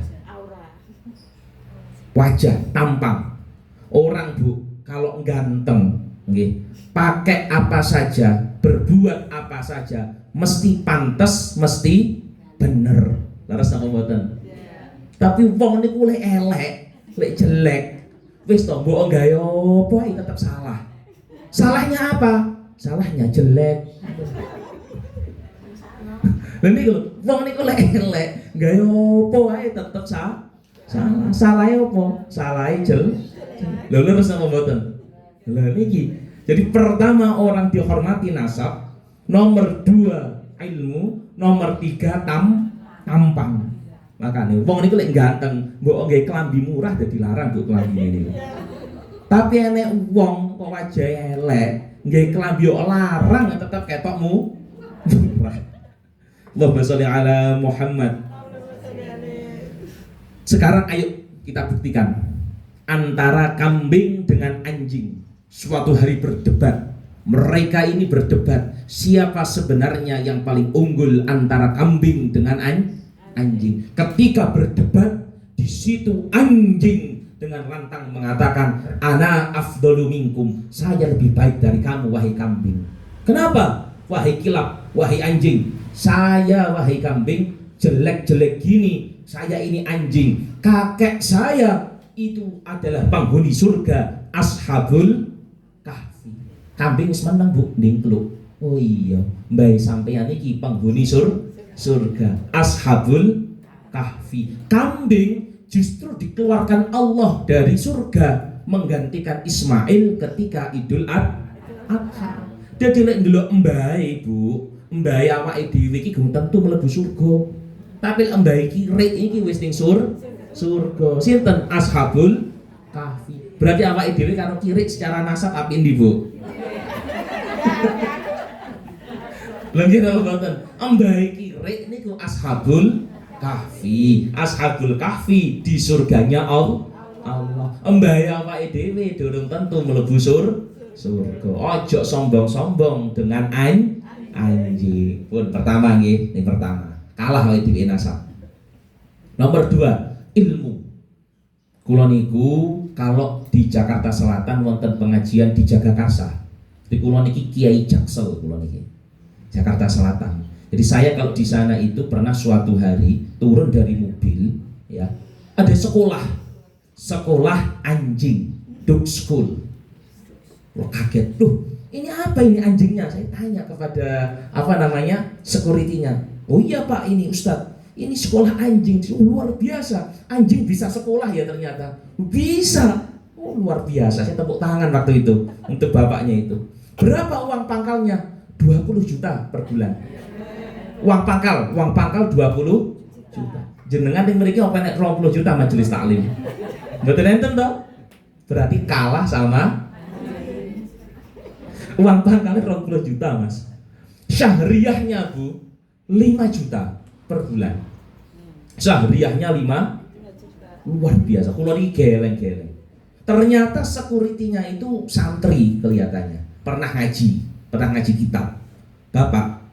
Speaker 1: Wajah, tampang. Orang Bu, kalau ganteng, nggih, pakai apa saja, berbuat apa saja, mesti pantas, mesti bener. Laras napa mboten? Tapi wong niku lek elek, lek jelek, wis to mbok gawe apa tetap salah. Salahnya apa? Salahnya jelek. Lha niku wong niku lek elek, gawe apa wae tetep salah. Salahe apa? Salahe jelek. Lha terus napa mboten? Lha niki. Jadi pertama orang dihormati nasab, nomor 2 ilmu, nomor 3 tampang. Makanya wong niku lek ganteng, mbok nggae klambi murah dadi larang mbok klambi niku. Tapi enek wong kok wajahe elek, nggae klambi kok larang tetep ketokmu murah. Allahumma sholli ala Muhammad. Sekarang ayo kita buktikan antara kambing dengan anjing. Suatu hari berdebat. Mereka ini berdebat siapa sebenarnya yang paling unggul antara kambing dengan anjing. Ketika berdebat, di situ anjing dengan lantang mengatakan, ana afdalu minkum, saya lebih baik dari kamu wahai kambing. Kenapa? Wahai kilap, wahai anjing, saya wahai kambing jelek-jelek gini, saya ini anjing. Kakek saya itu adalah penghuni surga, ashabul kahfi. Kambing wis meneng Bu, ndingkluk. Oh iya, mbah sampeyan iki penghuni surga, ashabul kahfi. Kambing justru dikeluarkan Allah dari surga menggantikan Ismail ketika Idul Adha. Dadi lek ndelok mbahe Bu, mbahe awake dhewe iki gum tentu mlebu surga. Tapi lek mbahe kirik iki wis ning surga. Sinten? Ashabul kahfi. Berarti awake dhewe karo kirik secara nasab api ndi Bu? Lagi napa mboten? Mbahe kirik niku ashabul kahfi. Ashabul kahfi di surganya Allah. Mbahe awake dhewe durung tentu mlebu surga. Ojo sombong-sombong dengan anjing. Pun pertama nggih, ini pertama. Kalah awake dhewe nasab. Nomor 2, ilmu. Kula niku kalau di Jakarta Selatan wonten pengajian di Jagakarsa. Di kula niki Kiai Jaksel kula niki. Jakarta Selatan. Jadi saya kalau di sana itu pernah suatu hari turun dari mobil, ya, ada sekolah anjing, dog school. Wah kaget, ini apa ini anjingnya? Saya tanya kepada security-nya. Oh iya Pak, ini Ustadz, ini sekolah anjing, luar biasa. Anjing bisa sekolah ya ternyata. Bisa, oh luar biasa. Saya tepuk tangan waktu itu untuk bapaknya itu. Berapa uang pangkalnya? 20 juta per bulan. Uang pangkal 20 juta. Jenengan yang memiliki apa nek 20 juta majelis taklim. Mboten enten toh? Berarti kalah sama uang pangkalnya 20 juta Mas. Syahriyahnya Bu 5 juta per bulan. Syahriyahnya 5 luar biasa. Kulo ini geleng-geleng. Ternyata security-nya itu santri kelihatannya. Pernah ngaji kitab. Bapak,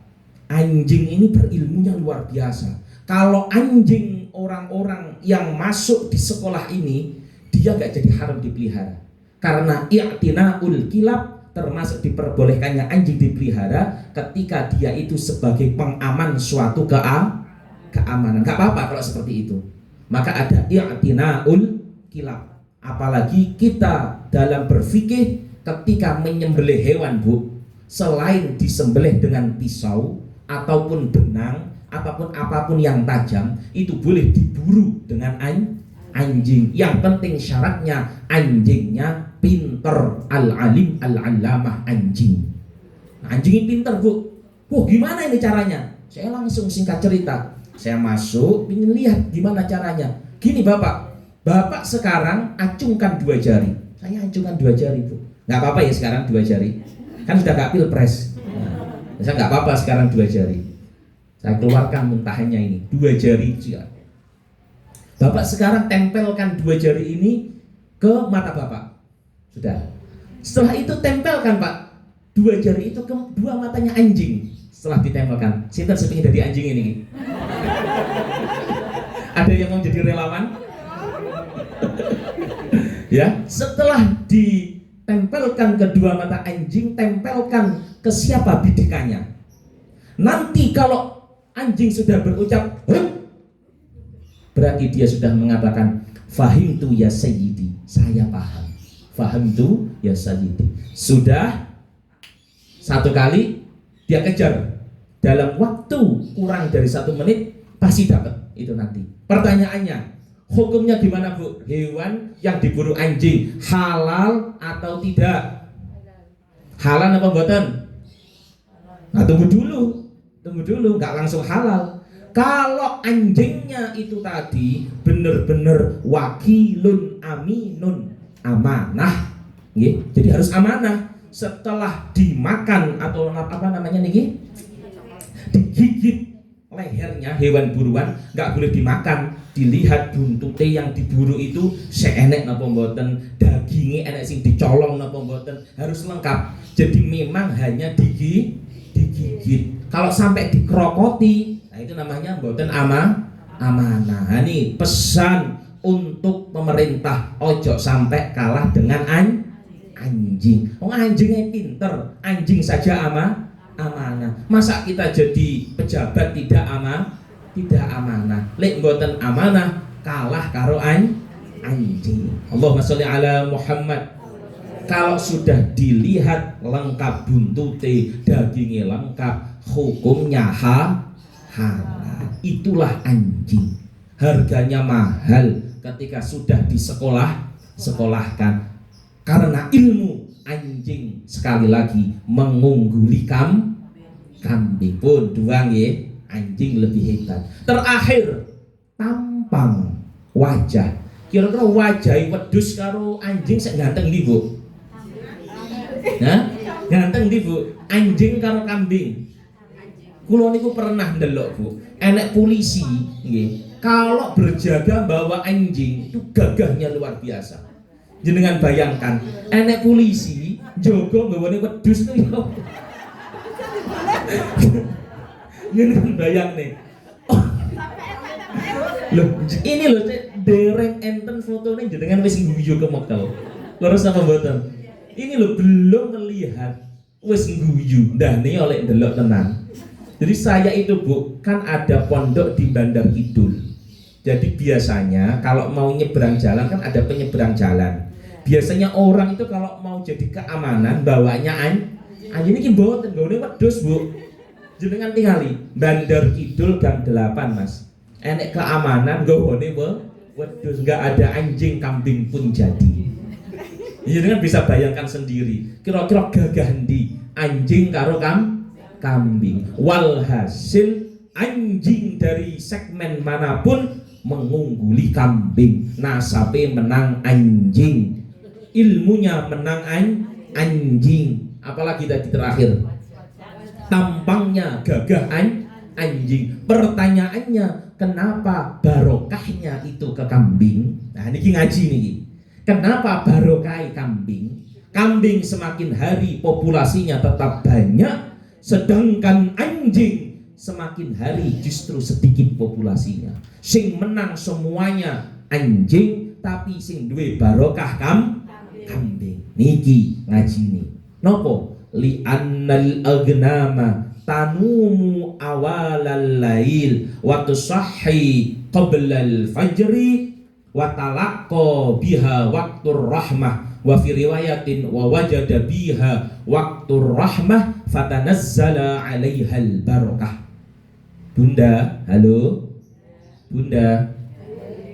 Speaker 1: anjing ini berilmunya luar biasa. Kalau anjing orang-orang yang masuk di sekolah ini, dia gak jadi haram dipelihara. Karena i'tinaul kilab, termasuk diperbolehkannya anjing dipelihara ketika dia itu sebagai pengaman suatu keamanan. Gak apa-apa kalau seperti itu. Maka ada i'tinaul kilab. Apalagi kita dalam berfikih ketika menyembelih hewan, Bu, selain disembelih dengan pisau ataupun benang ataupun apapun yang tajam, itu boleh diburu dengan anjing. Yang penting syaratnya anjingnya pinter, al-alim al-allamah anjing. Anjingnya pinter, Bu. Wah, gimana ini caranya? Saya langsung singkat cerita. Saya masuk, ingin lihat gimana caranya. Gini, Bapak sekarang acungkan 2 jari. Saya acungkan 2 jari, Bu. Nggak apa-apa ya sekarang 2 jari. Kan sudah gak pilpres. Saya nggak apa-apa sekarang 2 jari. Saya keluarkan muntahannya ini 2 jari. Bapak sekarang tempelkan 2 jari ini ke mata Bapak. Sudah. Setelah itu tempelkan, Pak, 2 jari itu ke 2 matanya anjing. Setelah ditempelkan, sinten sepingin dari anjing ini? Ada yang mau jadi relawan? Ya, setelah ditempelkan kedua mata anjing, tempelkan ke siapa bidikannya. Nanti kalau anjing sudah berucap hup, berarti dia sudah mengatakan fahimtu ya sayyidi, saya paham. Fahimtu ya sayyidi. Sudah 1 kali dia kejar, dalam waktu kurang dari 1 menit pasti dapat itu nanti. Pertanyaannya, hukumnya gimana, Bu? Hewan yang diburu anjing halal atau tidak? Halal apa mboten? Nah, tunggu dulu, nggak langsung halal. Kalau anjingnya itu tadi benar-benar wakilun aminun, amanah, jadi harus amanah. Setelah dimakan atau apa namanya nih, digigit lehernya hewan buruan, nggak boleh dimakan. Dilihat buntute yang diburu itu seenek napa mboten, dagingnya enek sing dicolong napa mboten, harus lengkap. Jadi memang hanya digigit. Kalau sampai dikrokoti, nah itu namanya mboten amanah. Nah, ini pesan untuk pemerintah, ojo sampai kalah dengan anjing. Anjingnya pinter, anjing saja amanah. Masa kita jadi pejabat tidak amanah? Lek mboten amanah kalah karo anjing. Allahumma sholli ala Muhammad. Kalau sudah dilihat lengkap buntute, dagingnya lengkap, hukumnya halal. Itulah anjing. Harganya mahal ketika sudah sekolahkan. Karena ilmu anjing sekali lagi mengungguli kambing pun doang ya. Anjing lebih hebat. Terakhir, tampang wajah. Kira-kira wajah wedhus karo anjing sak ganteng ndi, Bu? Nah, ganteng ndi, Bu? Anjing karo kambing. Kulo niku pernah ndelok, Bu. Enek polisi nggih. Kalau berjaga bawa anjing itu gagahnya luar biasa. Jenengan bayangkan, enek polisi jogo nggawane wedhus niku. Jenengan bayang nih. Loh, ini loh dereng enten fotonya jenengan wis ngguyu ke Mekal. Leres apa mboten? Ini loh belum terlihat wis ngguyu. Ndane oleh ndelok tenan. Jadi saya itu, Bu, kan ada pondok di Bandar Kidul. Jadi biasanya kalau mau nyebrang jalan kan ada penyeberang jalan. Biasanya orang itu kalau mau jadi keamanan bawanya anjing iki mboten nggone wedhus, Bu. Jenengan tingali Bandar Kidul Gang 8, Mas. Enek keamanan nggone wedhus, enggak ada anjing kambing pun jadi. Jenengan bisa bayangkan sendiri. Kira-kira gagah ndi anjing karo kambing. Walhasil anjing dari segmen manapun mengungguli kambing. Nasabe menang anjing. Ilmunya menang anjing. Apalagi tadi terakhir, tampangnya gagah anjing. Pertanyaannya, kenapa barokahnya itu ke kambing. Nah niki ngaji niki. Kenapa barokah kambing? Kambing semakin hari populasinya tetap banyak, sedangkan anjing semakin hari justru sedikit populasinya. Sing menang semuanya anjing, tapi sing duwe barokah kambing. Niki ngaji nih. Nopo? Li annal agnama tanumu awalal lail wa tusahhi qabla al fajri wa talaqqa biha waqtur rahmah wa fi riwayatin wa wajada biha waqtur rahmah fatanazzala 'alaiha al barakah. Bunda, halo Bunda,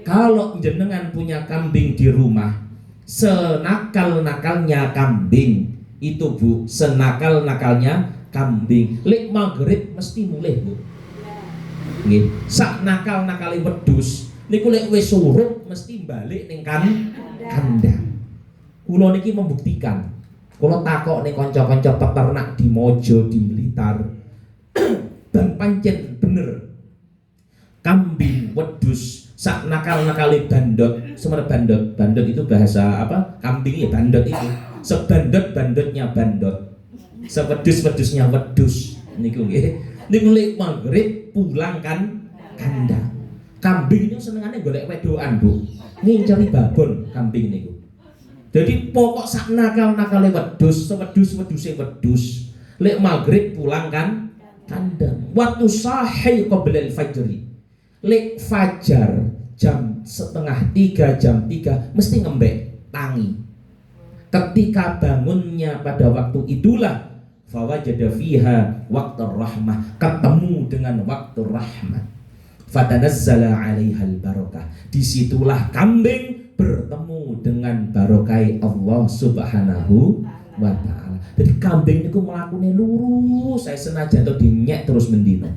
Speaker 1: kalau jenengan punya kambing di rumah, senakal-nakalnya kambing itu Bu, senakal-nakalnya kambing lek maghrib mesti mulih Bu. Nggih, sak nakal-nakale wedhus niku lek wis surut mesti balik ning kandang. Kula niki membuktikan. Kula takok ning kanca-kanca peternak di Mojo, di Blitar. Dan pancen bener. Kambing wedhus sak nakal-nakale bandot, sebenarnya bandot itu bahasa apa? Kambing ya bandot itu. Sebandot-bandotnya bandot. Sewedus-wedusnya wedus. Niku nggih. Niku lek maghrib pulang kan kandang. Kambing itu senengane golek wedokan, Bu. Ngincari babon kambing niku. Jadi pokok sak nakal-nakale wedhus, sewedus-weduse wedhus. Lek maghrib pulang kan kandang. Waktu sahih qabla al-fajri. Lek fajar jam 2:30, jam 3 mesti ngembek tangi. Ketika bangunnya pada waktu itulah fawajada fiha waqtur rahmah, ketemu dengan waktu rahmat. Fatanazzala 'alaiha al-barakah. Disitulah kambing bertemu dengan barokai Allah Subhanahu wa ta'ala. Jadi kambing niku mlakune lurus, saya senajan to dinyek terus mendino.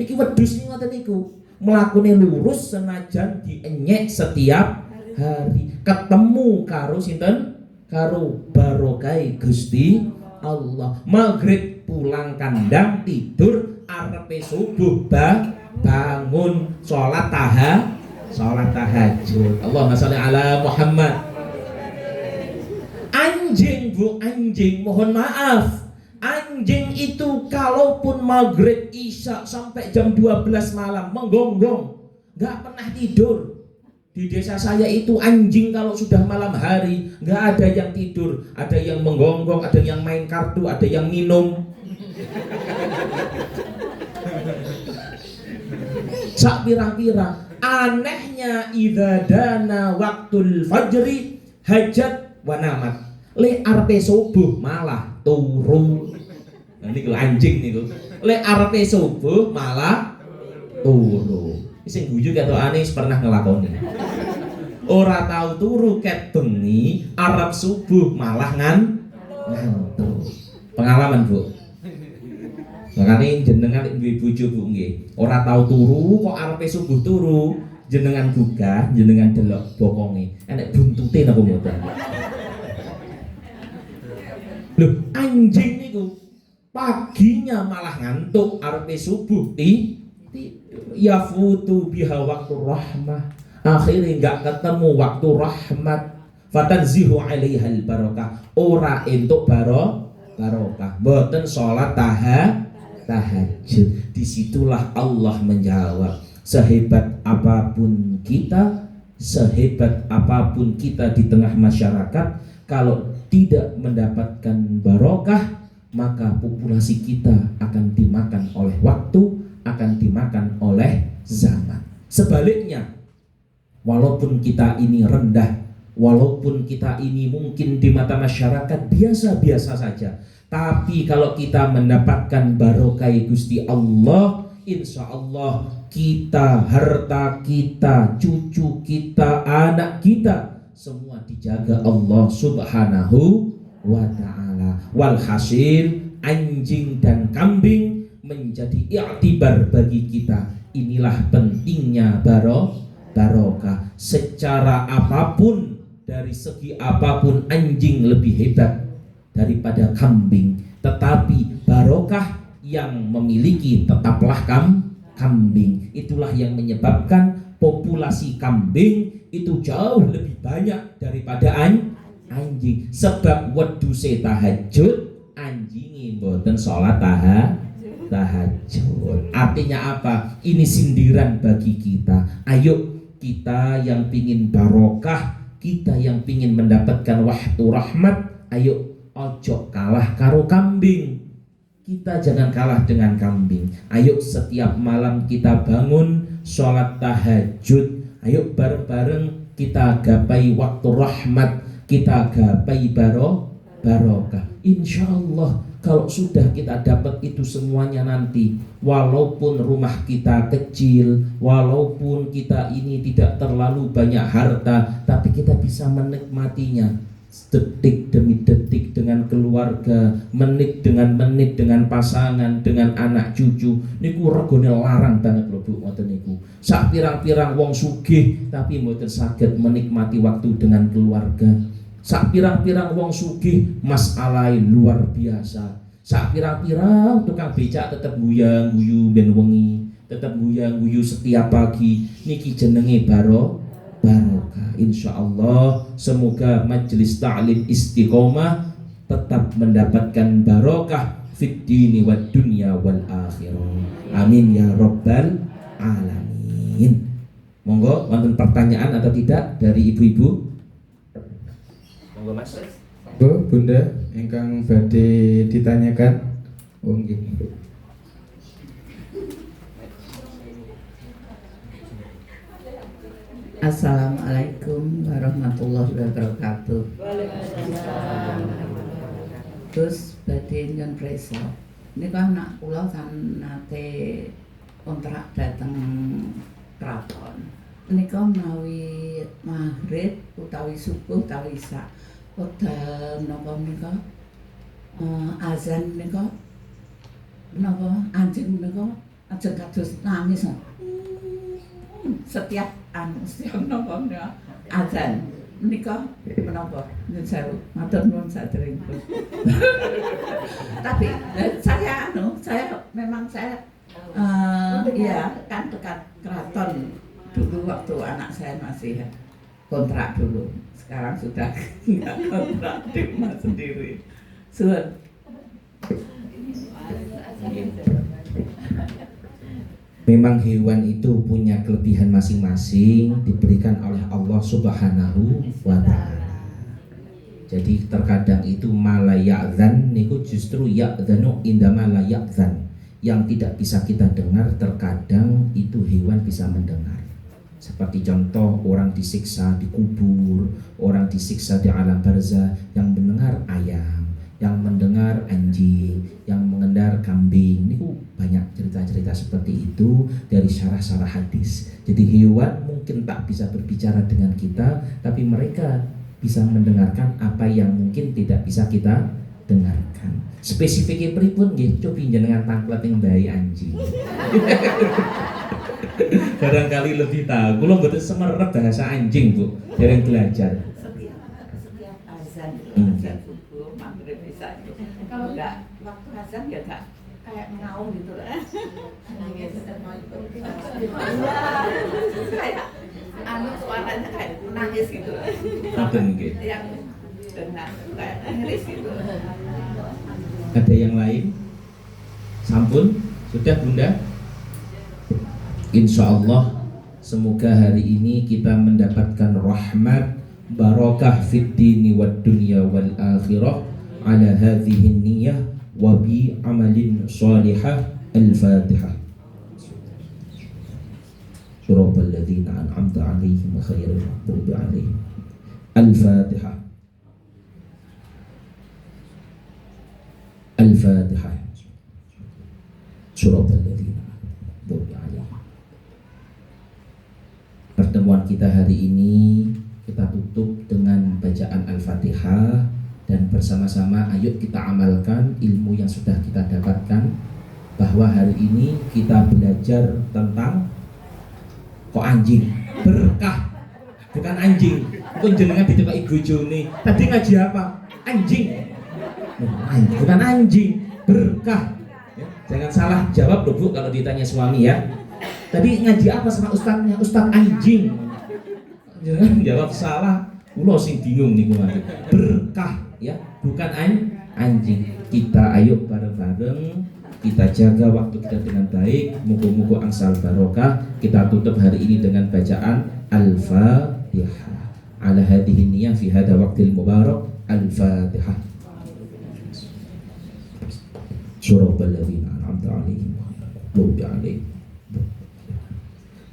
Speaker 1: Niki wedhus niku ngoten niku. Mlakune lurus senajan dienyek setiap hari. Ketemu karo sinten? Karo barokai Gusti Allah. Maghrib pulang kandang, tidur arepe subuh bangun sholat tahajud. Allahumma sholli ala Muhammad. Anjing Bu, anjing, mohon maaf. Anjing itu kalaupun maghrib isya sampai jam 12 malam menggonggong, gak pernah tidur. Di desa saya itu anjing kalau sudah malam hari gak ada yang tidur, ada yang menggonggong, ada yang main kartu, ada yang minum. Sak pirang-pirang. Anehnya idza dana waktul fajri hajat wa namat. Le arepe subuh malah turu. Nah niku anjing niku. Le arepe subuh malah turu. Sing guyu ketokane pernah ngelakoni. Ora tahu turu ket bengi, arep subuh malah ngantuk. Pengalaman Bu. Makane jenengan duwe bojo Bu nggih, ora tau turu kok arepe subuh turu, jenengan gugah, jenengan delok bokonge. Enek buntute napa mboten? Lho, anjing niku paginya malah ngantuk, arepe subuh yafutu biha waktu rahmah. Akhirnya enggak ketemu waktu rahmat. Fatanzihu 'alaihal barakah. Ora entuk barokah. Mboten salat tahajud. Disitulah Allah menjawab, sehebat apapun kita, sehebat apapun kita di tengah masyarakat, kalau tidak mendapatkan barokah, maka populasi kita akan dimakan oleh waktu, akan dimakan oleh zaman. Sebaliknya, walaupun kita ini rendah, walaupun kita ini mungkin di mata masyarakat biasa-biasa saja, tapi kalau kita mendapatkan barokai Gusti Allah, insya Allah kita, harta kita, cucu kita, anak kita, semua dijaga Allah Subhanahu wa ta'ala. Walhasil anjing dan kambing menjadi i'tibar bagi kita. Inilah pentingnya barokah. Secara apapun, dari segi apapun, anjing lebih hebat daripada kambing, tetapi barokah yang memiliki tetaplah kambing. Itulah yang menyebabkan populasi kambing itu jauh lebih banyak daripada anjing. Sebab wedhuse tahajud, anjingi mboten salat tahajud. Artinya apa? Ini sindiran bagi kita. Ayo kita yang pingin barokah, kita yang pingin mendapatkan wahyu rahmat, ayo ojo kalah karo kambing. Kita jangan kalah dengan kambing. Ayo setiap malam kita bangun sholat tahajud. Ayo bareng-bareng kita gapai waktu rahmat, kita gapai barokah. Insya Allah kalau sudah kita dapat itu semuanya nanti, walaupun rumah kita kecil, walaupun kita ini tidak terlalu banyak harta, tapi kita bisa menikmatinya detik demi detik dengan keluarga, menit dengan menit dengan pasangan, dengan anak cucu. Niku regane larang banget lho Bu, ngoten niku. Sak pirang-pirang wong sugih tapi mboten saged menikmati waktu dengan keluarga. Sak pirang-pirang wong sugih masalahe luar biasa. Sak pirang-pirang tukang becak tetep guyang-guyu ben wengi, tetep guyang-guyu setiap pagi. Niki jenenge barokah. Insya Allah semoga majelis ta'lim istiqomah tetap mendapatkan barokah fid dini wad dunya wal akhirah. Amin ya rabbal alamin. Monggo wonten pertanyaan atau tidak dari ibu-ibu? Monggo Mas.
Speaker 3: Bu, Bunda, ingkang badhe ditanyakan. Oh nggih.
Speaker 4: Assalamualaikum warahmatullahi wabarakatuh. Terus badhe nyuwun prisa. Niku anak kula kan nate kontrak dateng kraton. Nika menawi maghrib utawi subuh utawi isya. Wekdal napa menika azan nika napa anjing nika ajeng kados nangis. Setiap napa azan menika menapa nyun sewu matur nuwun saderengipun. Tapi saya memang ya kan dekat keraton dulu waktu anak saya masih kontrak dulu. Sekarang sudah enggak kontrak di rumah sendiri. Suwun.
Speaker 1: Memang hewan itu punya kelebihan masing-masing diberikan oleh Allah Subhanahu wa ta'ala. Jadi terkadang itu malaya'dzan niku justru ya'dzanu indama la ya'dzan. Yang tidak bisa kita dengar terkadang itu hewan bisa mendengar. Seperti contoh orang disiksa di kubur, orang disiksa di alam barzah, yang mendengar ayam, yang mendengar anjing, yang mendengar kambing. Ini banyak cerita-cerita seperti itu dari syarah-syarah hadis. Jadi hewan mungkin tak bisa berbicara dengan kita, tapi mereka bisa mendengarkan apa yang mungkin tidak bisa kita dengarkan. Spesifiknya pripun nggih, cobi jenengan tangklet yang bayi anjing. Barangkali lebih tahu. Kula mboten semerep bahasa anjing, Bu. Dereng belajar.
Speaker 4: Setiap azan subuh maghrib isya itu kalau enggak waktu azan ya enggak kayak ngaum gitu lah. Nangis kayak suaranya kayak menangis gitu.
Speaker 1: Ngoten nggih.
Speaker 4: Yang dengar kayak nangis gitu.
Speaker 1: Ada yang lain? Sampun? Sudah Bunda? Insya Allah semoga hari ini kita mendapatkan rahmat barakah fid dini wad dunya wal akhirah ala hadhihi niyyah wa bi amalin salihah. Al-Fatihah. Suratul ladzina an'amta 'alaihim ghairil maghdubi 'alaihim. Al-Fatihah. Al-Fatihah. Suratul ladzina an'amta 'alaihim. Pertemuan kita hari ini kita tutup dengan bacaan Al-Fatihah dan bersama-sama ayo kita amalkan ilmu yang sudah kita dapatkan, bahwa hari ini kita belajar tentang kok anjing berkah, bukan anjing. Bukan jenengan ditepai bojone. Tadi ngaji apa? Anjing. Bukan anjing, berkah. Ya, jangan salah jawab loh Bu kalau ditanya suami ya. Tadi ngaji apa sama ustadznya? Ustadz anjing. Jangan jawab salah. Ulo sing bingung nih gue. Berkah ya, bukan anjing. Kita ayo bareng-bareng kita jaga waktu kita dengan baik. Muga-muga angsal barokah. Kita tutup hari ini dengan bacaan Al-Fatihah. Ala hadhihi niyyah fi hadha waqtil mubarak. Al-Fatihah. Suratul ladzina an'amta 'alaihim ghairil alaihim.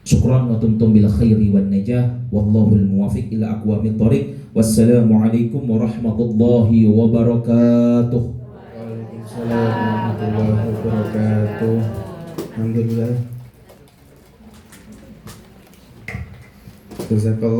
Speaker 1: Syukran wa tumtum bil khairi wan najah wallahul muwaffiq ila aqwamit thoriq. Wassalamualaikum warahmatullahi wabarakatuh.
Speaker 3: Waalaikumsalam warahmatullahi wabarakatuh. Alhamdulillah. Jazakallah.